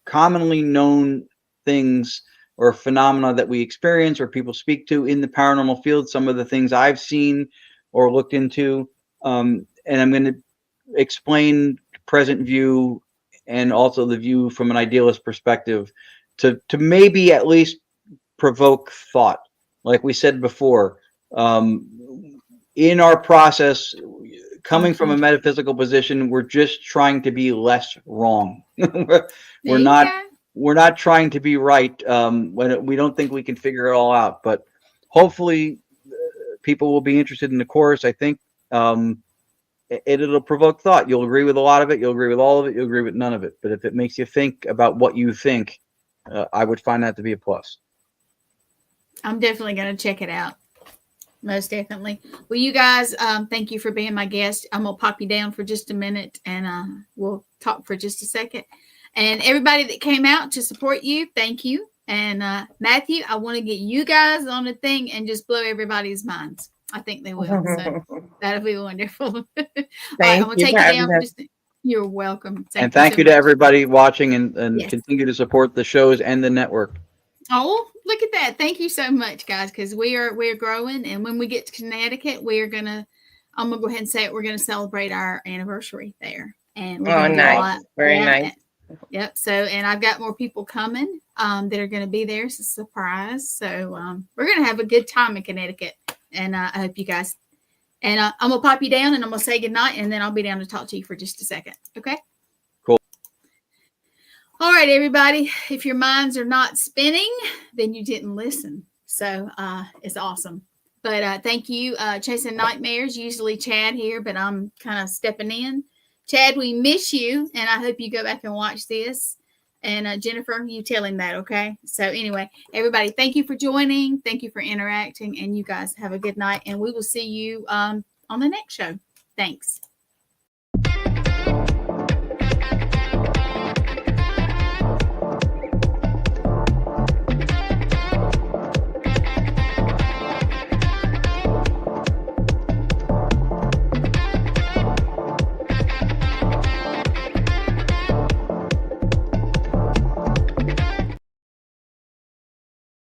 B: commonly known things or phenomena that we experience or people speak to in the paranormal field, some of the things I've seen or looked into. And I'm going to explain present view and also the view from an idealist perspective to maybe at least provoke thought. Like we said before, in our process, coming from a metaphysical position, we're just trying to be less wrong. We're not trying to be right when we don't think we can figure it all out. But hopefully people will be interested in the course. I think it'll provoke thought. You'll agree with a lot of it. You'll agree with all of it. You'll agree with none of it. But if it makes you think about what you think, I would find that to be a plus.
A: I'm definitely going to check it out. Most definitely. Well, you guys, thank you for being my guest. I'm going to pop you down for just a minute and we'll talk for just a second. And everybody that came out to support you, thank you. And Matthew, I want to get you guys on the thing and just blow everybody's minds. I think they will. So that'll be wonderful. I'm going to take you down. You're welcome.
B: Thank you to everybody watching and continue to support the shows and the network.
A: Oh, look at that. Thank you so much, guys, because we're growing. And when we get to Connecticut, I'm going to go ahead and say it. We're going to celebrate our anniversary there. And we're going to do a lot.
C: Very nice.
A: Yep. So, and I've got more people coming that are going to be there. It's a surprise. So we're going to have a good time in Connecticut. And I hope you guys, and I'm going to pop you down and I'm going to say goodnight. And then I'll be down to talk to you for just a second. Okay.
B: Cool.
A: All right, everybody. If your minds are not spinning, then you didn't listen. So it's awesome. But thank you. Chasing Nightmares, usually Chad here, but I'm kind of stepping in. Chad, we miss you, and I hope you go back and watch this. And Jennifer, you tell him that, okay? So anyway, everybody, thank you for joining. Thank you for interacting, and you guys have a good night. And we will see you on the next show. Thanks.